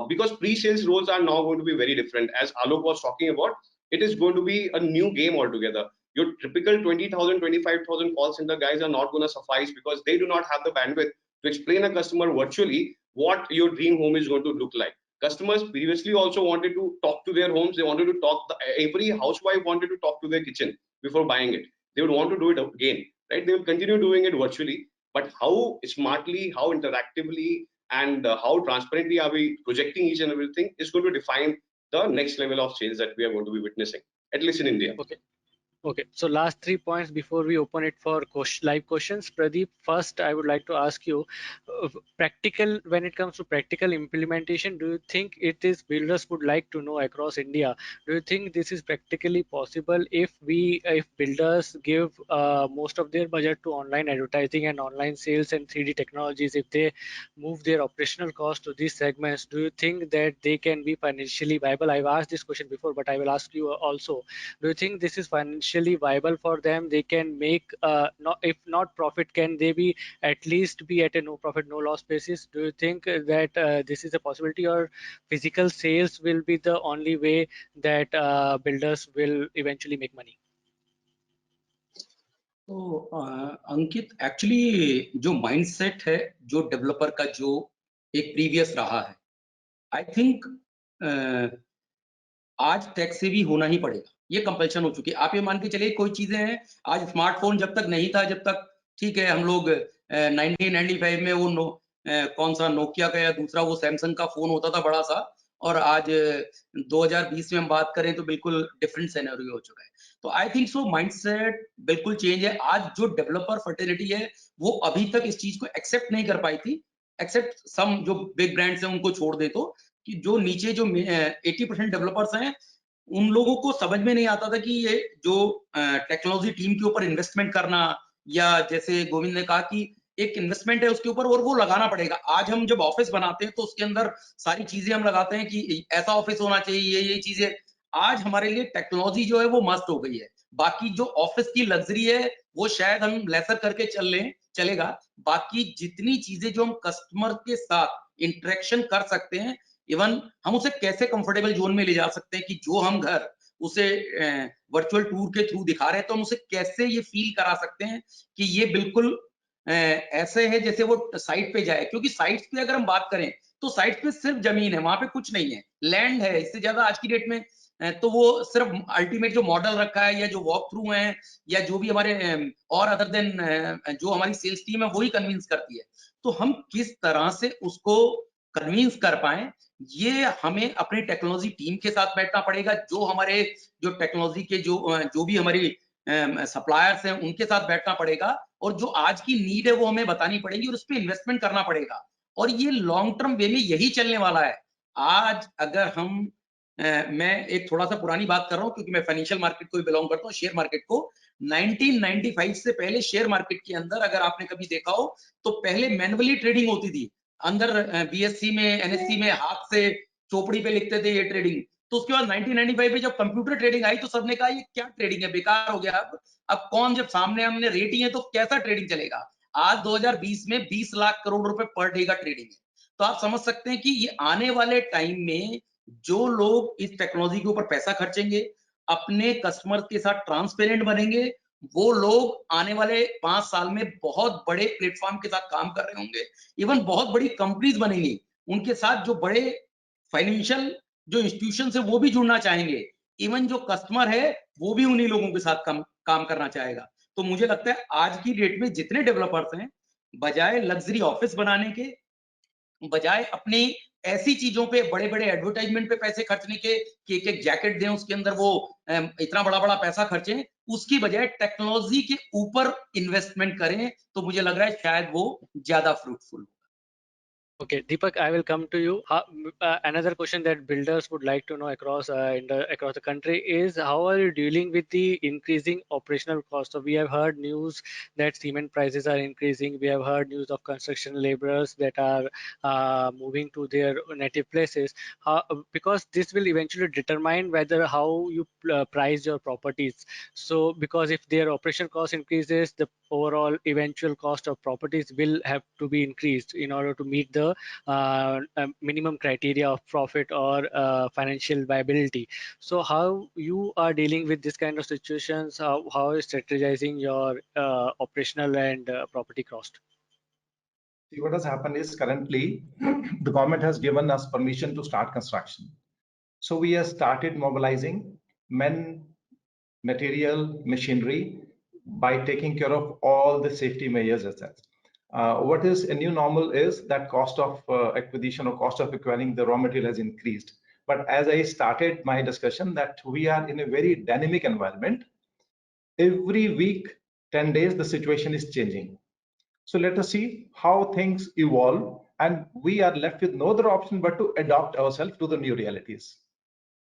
because pre-sales roles are now going to be very different. As Alok was talking about, it is going to be a new game altogether. Your typical 20,000, 25,000 call center guys are not going to suffice, because they do not have the bandwidth to explain a customer virtually what your dream home is going to look like. Customers previously also wanted to talk to their homes. They wanted to talk, every housewife wanted to talk to their kitchen before buying it. They would want to do it again, right? They will continue doing it virtually, but how smartly, how interactively, and how transparently are we projecting each and everything is going to define the next level of sales that we are going to be witnessing, at least in India. Okay, so last 3 points before we open it for live questions. Pradeep, first I would like to ask you, practical, when it comes to practical implementation, do you think it is builders would like to know across India? Do you think this is practically possible if builders give most of their budget to online advertising and online sales and 3D technologies, if they move their operational cost to these segments, do you think that they can be financially viable? I've asked this question before, but I will ask you also. Do you think this is financially financially viable for them? They can make, not, if not profit, can they be at least be at a no profit, no loss basis? Do you think that this is a possibility, or physical sales will be the only way that builders will eventually make money? तो अंकित, actually जो mindset है जो developer का जो एक previous रहा है, I think आज टेक से भी होना ही पड़ेगा, ये कंपल्शन हो चुकी है। आप ये मान के चलिए, कोई चीजें हैं, आज स्मार्टफोन जब तक नहीं था, जब तक ठीक है हम लोग 1995 में वो कौन सा नोकिया का या दूसरा वो सैमसंग का फोन होता था बड़ा सा, और आज 2020 में हम बात करें तो बिल्कुल डिफरेंट सिनेरियो हो चुका है। तो आई थिंक सो माइंडसेट बिल्कुल चेंज है। आज जो डेवलपर फर्टिलिटी है वो अभी तक इस चीज को एक्सेप्ट नहीं कर पाई थी, एक्सेप्ट सम जो बिग ब्रांड्स हैं उनको छोड़ दे, तो कि जो नीचे जो 80% डेवलपर्स हैं उन लोगों को समझ में नहीं आता था कि ये जो टेक्नोलॉजी टीम के ऊपर इन्वेस्टमेंट करना, या जैसे गोविंद ने कहा कि एक इन्वेस्टमेंट है उसके ऊपर और वो लगाना पड़ेगा। आज हम जब ऑफिस बनाते हैं तो उसके अंदर सारी चीजें हम लगाते हैं कि ऐसा ऑफिस होना चाहिए, ये चीजें। आज हमारे लिए टेक्नोलॉजी जो है वो मस्ट हो गई है। बाकी जो ऑफिस की लग्जरी है वो शायद हम लेसर करके चलेगा। बाकी जितनी चीजें जो हम कस्टमर के साथ इंटरेक्शन कर सकते हैं, इवन हम उसे कैसे कंफर्टेबल जोन में ले जा सकते हैं कि जो हम घर उसे वर्चुअल टूर के थ्रू दिखा रहे हैं, तो हम उसे कैसे ये फील करा सकते हैं कि ये बिल्कुल ऐसे है जैसे वो साइट पे जाए। क्योंकि साइट्स पे अगर हम बात करें तो साइट्स पे सिर्फ जमीन है, वहां पे कुछ नहीं है, लैंड है। इससे ज्यादा आज की डेट में तो वो सिर्फ अल्टीमेट जो मॉडल रखा है या जो वॉक थ्रू है या जो भी हमारे और अदर देन जो हमारी सेल्स टीम है वही कन्विंस करती है। तो हम किस तरह से उसको कन्विंस कर पाए, ये हमें अपनी टेक्नोलॉजी टीम के साथ बैठना पड़ेगा। जो हमारे जो टेक्नोलॉजी के जो भी हमारी सप्लायर्स हैं उनके साथ बैठना पड़ेगा, और जो आज की नीड है वो हमें बतानी पड़ेगी और उस पर इन्वेस्टमेंट करना पड़ेगा। और ये लॉन्ग टर्म वे में यही चलने वाला है। आज अगर हम मैं एक थोड़ा सा पुरानी बात कर रहा हूँ क्योंकि मैं फाइनेंशियल मार्केट को भी बिलोंग करता हूँ, शेयर मार्केट को। 1995 से पहले शेयर मार्केट के अंदर अगर आपने कभी देखा हो तो पहले मैनुअली ट्रेडिंग होती थी अंदर, बीएससी में एनएससी में हाथ से चोपड़ी पे लिखते थे ये ट्रेडिंग। तो उसके बाद 1995 में जब कंप्यूटर ट्रेडिंग आई तो सबने कहा ये क्या ट्रेडिंग है, बेकार हो गया। अब कौन, जब सामने हमने रेटिंग है तो कैसा ट्रेडिंग चलेगा। आज 2020 में 20 लाख करोड़ रुपए पर डे का ट्रेडिंग है। तो आप समझ सकते हैं कि ये आने वाले टाइम में जो लोग इस टेक्नोलॉजी के ऊपर पैसा खर्चेंगे, अपने कस्टमर के साथ ट्रांसपेरेंट बनेंगे, वो लोग आने वाले 5 साल में बहुत बड़े प्लेटफॉर्म के साथ काम कर रहे होंगे। इवन बहुत बड़ी कंपनीज बनेंगी, उनके साथ जो बड़े फाइनेंशियल जो इंस्टीट्यूशन है वो भी जुड़ना चाहेंगे। इवन जो कस्टमर है वो भी उन्हीं लोगों के साथ काम करना चाहेगा। तो मुझे लगता है आज की डेट में जितने डेवलपर्स हैं, बजाय लग्जरी ऑफिस बनाने के, बजाय अपनी ऐसी चीजों पे बड़े बड़े एडवर्टाइजमेंट पे पैसे खर्चने के कि एक जैकेट दें उसके अंदर वो इतना बड़ा बड़ा पैसा खर्चें, उसकी बजाय टेक्नोलॉजी के ऊपर इन्वेस्टमेंट करें, तो मुझे लग रहा है शायद वो ज्यादा fruitful. Okay, Deepak, I will come to you. Another question that builders would like to know across across the country is, how are you dealing with the increasing operational cost? So we have heard news that cement prices are increasing. We have heard news of construction laborers that are moving to their native places. Because this will eventually determine whether how you price your properties. So because if their operation cost increases, the overall eventual cost of properties will have to be increased in order to meet the minimum criteria of profit or financial viability. So how you are dealing with this kind of situations? How is strategizing your operational and property cost? See, what has happened is currently the government has given us permission to start construction. So we have started mobilizing men, material, machinery by taking care of all the safety measures as such. What is a new normal is that cost of acquisition or cost of acquiring the raw material has increased. But as I started my discussion, that we are in a very dynamic environment. Every week, 10 days, the situation is changing. So let us see how things evolve, and we are left with no other option but to adapt ourselves to the new realities.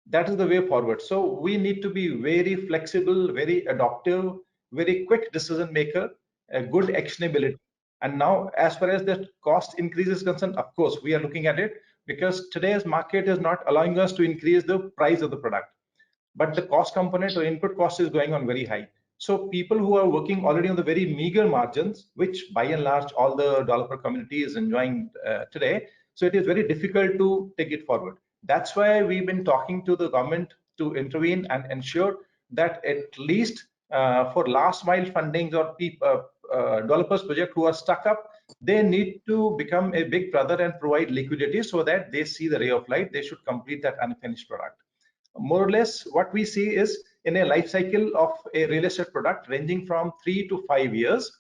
That is the way forward. So we need to be very flexible, very adaptive, very quick decision maker, a good actionability. And now, as far as the cost increase is concerned, of course, we are looking at it because today's market is not allowing us to increase the price of the product. but the cost component or input cost is going on very high. So people who are working already on the very meager margins, which by and large all the developer community is enjoying today, so it is very difficult to take it forward. That's why we've been talking to the government to intervene and ensure that at least for last mile fundings or developers project who are stuck up, they need to become a big brother and provide liquidity so that they see the ray of light. They should complete that unfinished product. More or less what we see is in a life cycle of a real estate product ranging from 3 to 5 years,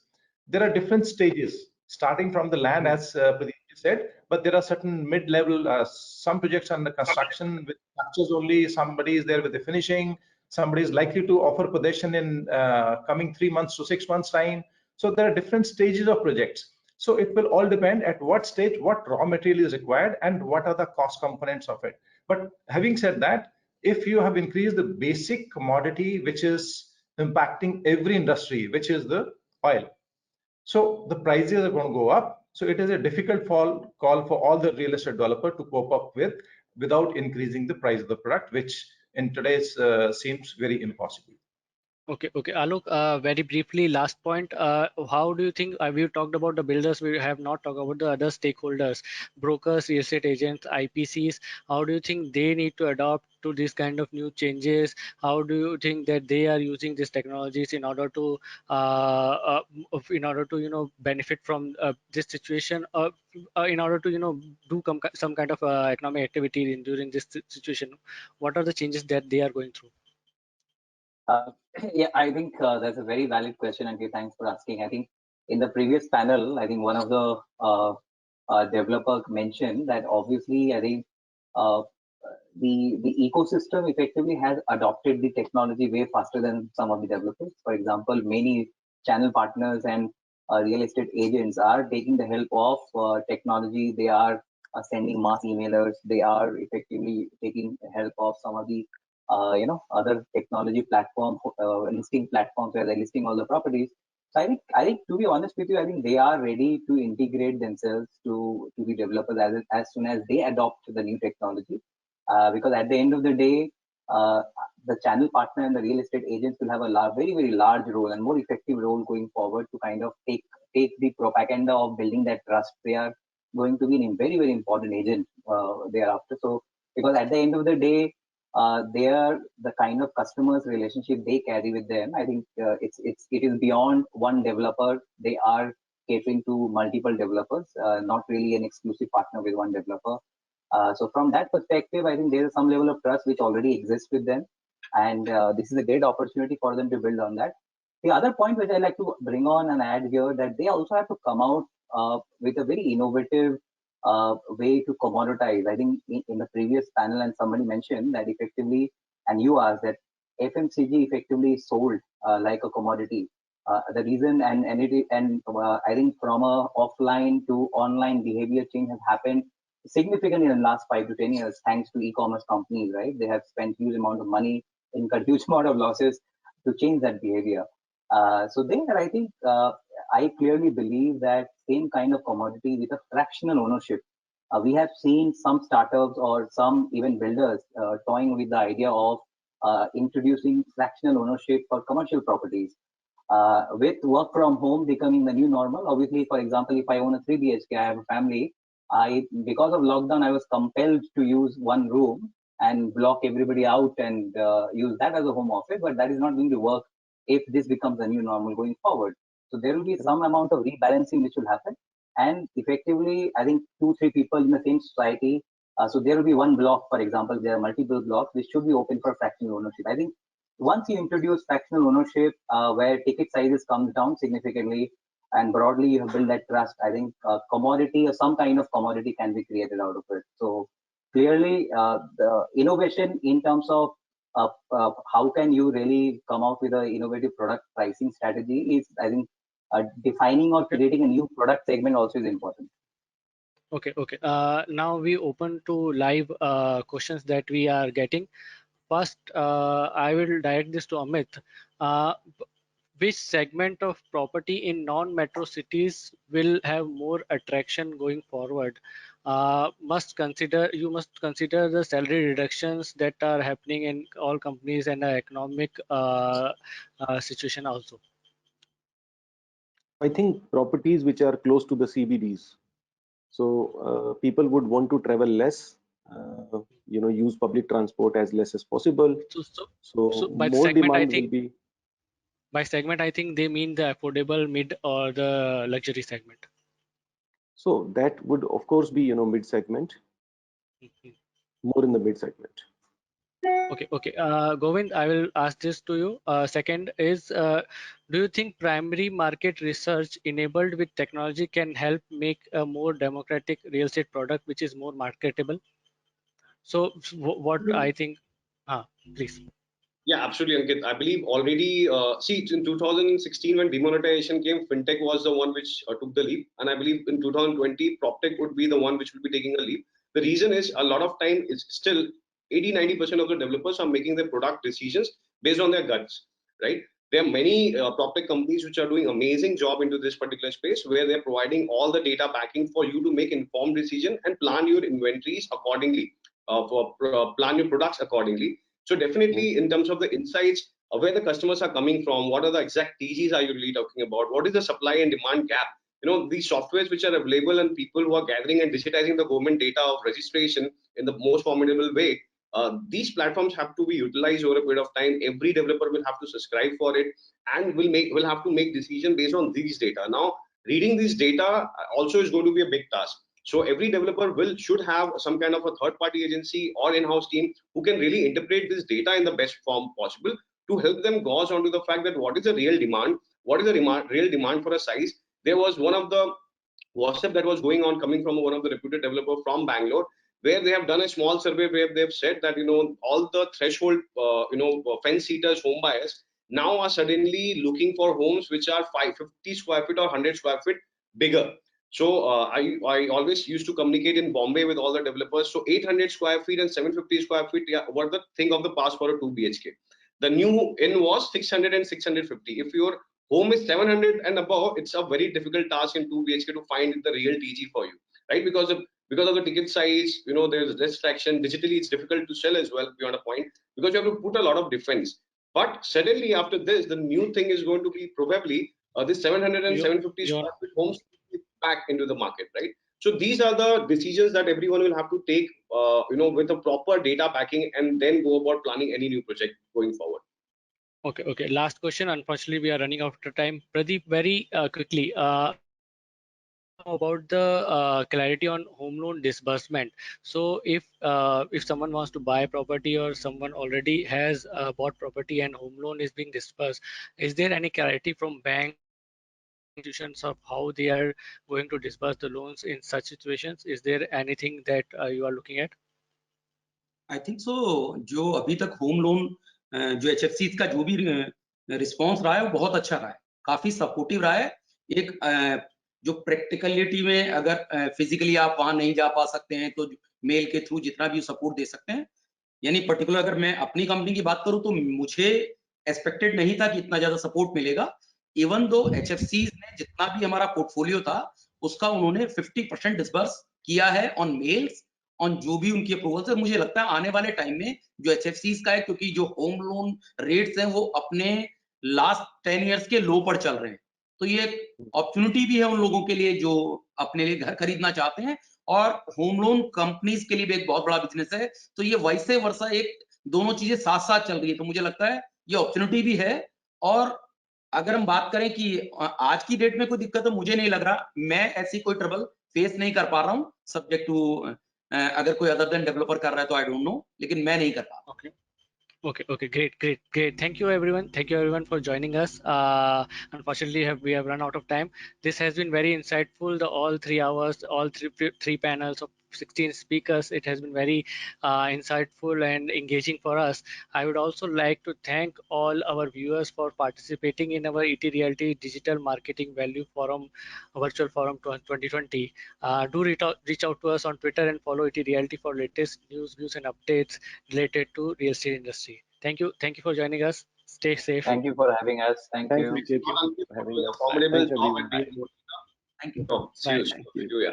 there are different stages starting from the land, as Pradeep said, but there are certain mid-level, some projects under construction with structures only, somebody is there with the finishing, somebody is likely to offer possession in coming 3 months to 6 months time. So there are different stages of projects. So it will all depend at what stage, what raw material is required and what are the cost components of it. But having said that, if you have increased the basic commodity, which is impacting every industry, which is the oil, so the prices are going to go up. So it is a difficult call for all the real estate developer to cope up with without increasing the price of the product, which in today's seems very impossible. Okay, Alok, very briefly, last point. How do you think, we talked about the builders, we have not talked about the other stakeholders, brokers, real estate agents, IPCs. How do you think they need to adopt to this kind of new changes? How do you think that they are using these technologies in order to, benefit from this situation, in order to, do some kind of economic activity during this situation? What are the changes that they are going through? Yeah, I think that's a very valid question, and thanks for asking. I think in the previous panel, I think one of the developer mentioned that obviously, I think uh, the ecosystem effectively has adopted the technology way faster than some of the developers. For example, many channel partners and real estate agents are taking the help of technology. They are sending mass emailers. They are effectively taking help of some of the other technology platform, listing platforms where they're listing all the properties. So I think to be honest with you, I think they are ready to integrate themselves to the developers as soon as they adopt the new technology. Because at the end of the day, the channel partner and the real estate agents will have a very, very large role and more effective role going forward to kind of take the propaganda of building that trust. They are going to be a very, very important agent thereafter. So, because at the end of the day, they are the kind of customers relationship they carry with them. I think it is beyond one developer. They are catering to multiple developers, not really an exclusive partner with one developer. So from that perspective, I think there is some level of trust which already exists with them, and this is a great opportunity for them to build on that. The other point which I like to bring on and add here, that they also have to come out with a very innovative way to commoditize. I think in the previous panel, and somebody mentioned that effectively, and you asked that FMCG effectively is sold like a commodity. The reason I think from a offline to online behavior change has happened significantly in the last 5 to 10 years, thanks to e-commerce companies, right? They have spent huge amount of money, incurred huge amount of losses to change that behavior. So there, I think I clearly believe that same kind of commodity with a fractional ownership. We have seen some startups or some even builders toying with the idea of introducing fractional ownership for commercial properties. With work from home becoming the new normal, obviously, for example, if I own a 3 BHK, I have a family, because of lockdown, I was compelled to use one room and block everybody out and use that as a home office, but that is not going to work if this becomes a new normal going forward. So there will be some amount of rebalancing which will happen. And effectively, I think 2-3 people in the same society, so there will be one block, for example, there are multiple blocks which should be open for fractional ownership. I think once you introduce fractional ownership, where ticket sizes comes down significantly, and broadly you have built that trust, I think commodity or some kind of commodity can be created out of it. So clearly, the innovation in terms of how can you really come out with an innovative product pricing strategy is, I think, defining or creating a new product segment also is important. Okay. Now we open to live questions that we are getting. First, I will direct this to Amit. which segment of property in non-metro cities will have more attraction going forward? You must consider the salary reductions that are happening in all companies and the economic situation also. I think properties which are close to the CBDs. So people would want to travel less, use public transport as less as possible. So by more segment, demand will be. by segment, I think they mean the affordable, mid, or the luxury segment. So that would of course be, mid segment, more in the mid segment. Okay, Govind, I will ask this to you. Second is, do you think primary market research enabled with technology can help make a more democratic real estate product which is more marketable? So what I think, please. Yeah, absolutely, Ankit. I believe already, see, in 2016, when demonetization came, fintech was the one which took the leap. And I believe in 2020, PropTech would be the one which will be taking a leap. The reason is a lot of time is still 80-90% of the developers are making their product decisions based on their guts, right? There are many PropTech companies which are doing amazing job into this particular space where they're providing all the data backing for you to make informed decision and plan your inventories accordingly, plan your products accordingly. So definitely in terms of the insights, where the customers are coming from, what are the exact TGs are you really talking about? What is the supply and demand gap? These softwares which are available and people who are gathering and digitizing the government data of registration in the most formidable way, these platforms have to be utilized over a period of time. Every developer will have to subscribe for it and will have to make decision based on these data. Now, reading this data also is going to be a big task. So every developer should have some kind of a third-party agency or in-house team who can really interpret this data in the best form possible to help them gauge onto the fact that what is the real demand, what is the real demand for a size. There was one of the WhatsApp that was going on coming from one of the reputed developer from Bangalore, where they have done a small survey where they've said that all the threshold fence seaters, home buyers now are suddenly looking for homes which are 550 square feet or 100 square feet bigger. So I always used to communicate in Bombay with all the developers. So 800 square feet and 750 square feet, yeah, were the thing of the past for a 2 BHK. The new in was 600 and 650. If your home is 700 and above, it's a very difficult task in 2 BHK to find the real TG for you, right? Because of the ticket size, there's restriction. Digitally, it's difficult to sell as well beyond a point because you have to put a lot of defense. But suddenly after this, the new thing is going to be probably this 700 and 750 square feet homes back into the market, right? So these are the decisions that everyone will have to take, with a proper data backing and then go about planning any new project going forward. Okay. Last question. Unfortunately, we are running out of time. Pradeep, very quickly, about the clarity on home loan disbursement. So if someone wants to buy property or someone already has bought property and home loan is being disbursed, is there any clarity from bank institutions of how they are going to disburse the loans in such situations? Is there anything that you are looking at? I think so जो अभी तक home loan जो HFC का जो भी response रहा है वो बहुत अच्छा रहा है, काफी सपोर्टिव रहा है। एक जो प्रैक्टिकलिटी में अगर फिजिकली आप वहां नहीं जा पा सकते हैं तो मेल के थ्रू जितना भी सपोर्ट दे सकते हैं, यानी पर्टिकुलर अगर मैं अपनी कंपनी की बात करूं तो मुझे एक्सपेक्टेड नहीं था कि इतना ज्यादा सपोर्ट मिलेगा। इवन दो HFC ने जितना भी हमारा पोर्टफोलियो था उसका उन्होंने 50% डिस्बर्स किया है ऑन मेल्स, ऑन जो भी उनकी अप्रूवल है। मुझे लगता है आने वाले टाइम में जो HFCs का है, क्योंकि जो होम लोन रेट्स हैं वो अपने लास्ट 10 इयर्स के लो पर चल रहे हैं, तो ये अपॉर्चुनिटी भी है उन लोगों के लिए जो अपने लिए घर खरीदना चाहते हैं, और होम लोन कंपनीज के लिए भी एक बहुत बड़ा बिजनेस है। तो ये वैसे वर्षा एक दोनों चीजें साथ साथ चल रही है, तो मुझे लगता है ये अपॉर्चुनिटी भी है। और अगर हम बात करें कि आज की डेट में कोई दिक्कत तो मुझे नहीं लग रहा, मैं ऐसी कोई ट्रबल फेस नहीं कर पा रहा हूँ सब्जेक्ट टू अगर कोई अदर देन डेवलपर कर रहा है तो आई डोंट नो, लेकिन मैं नहीं कर पा रहा। Okay, great. Thank you everyone for joining us. Unfortunately we have run out of time. This has been very insightful, all 3 hours, all three panels of 16 speakers. It has been very insightful and engaging for us. I would also like to thank all our viewers for participating in our ET Realty Digital Marketing Value Forum, Virtual Forum 2020. Do reach out to us on Twitter and follow ET Realty for latest news, views and updates related to real estate industry. Thank you for joining us. Stay safe. Thank you for having us. Thank Thanks, you. Ankit, Ankit, for having doing a us. formidable Thanks, job everyone. at being a motivator. Thank you. See you Bye. soon. Thank you. Yeah.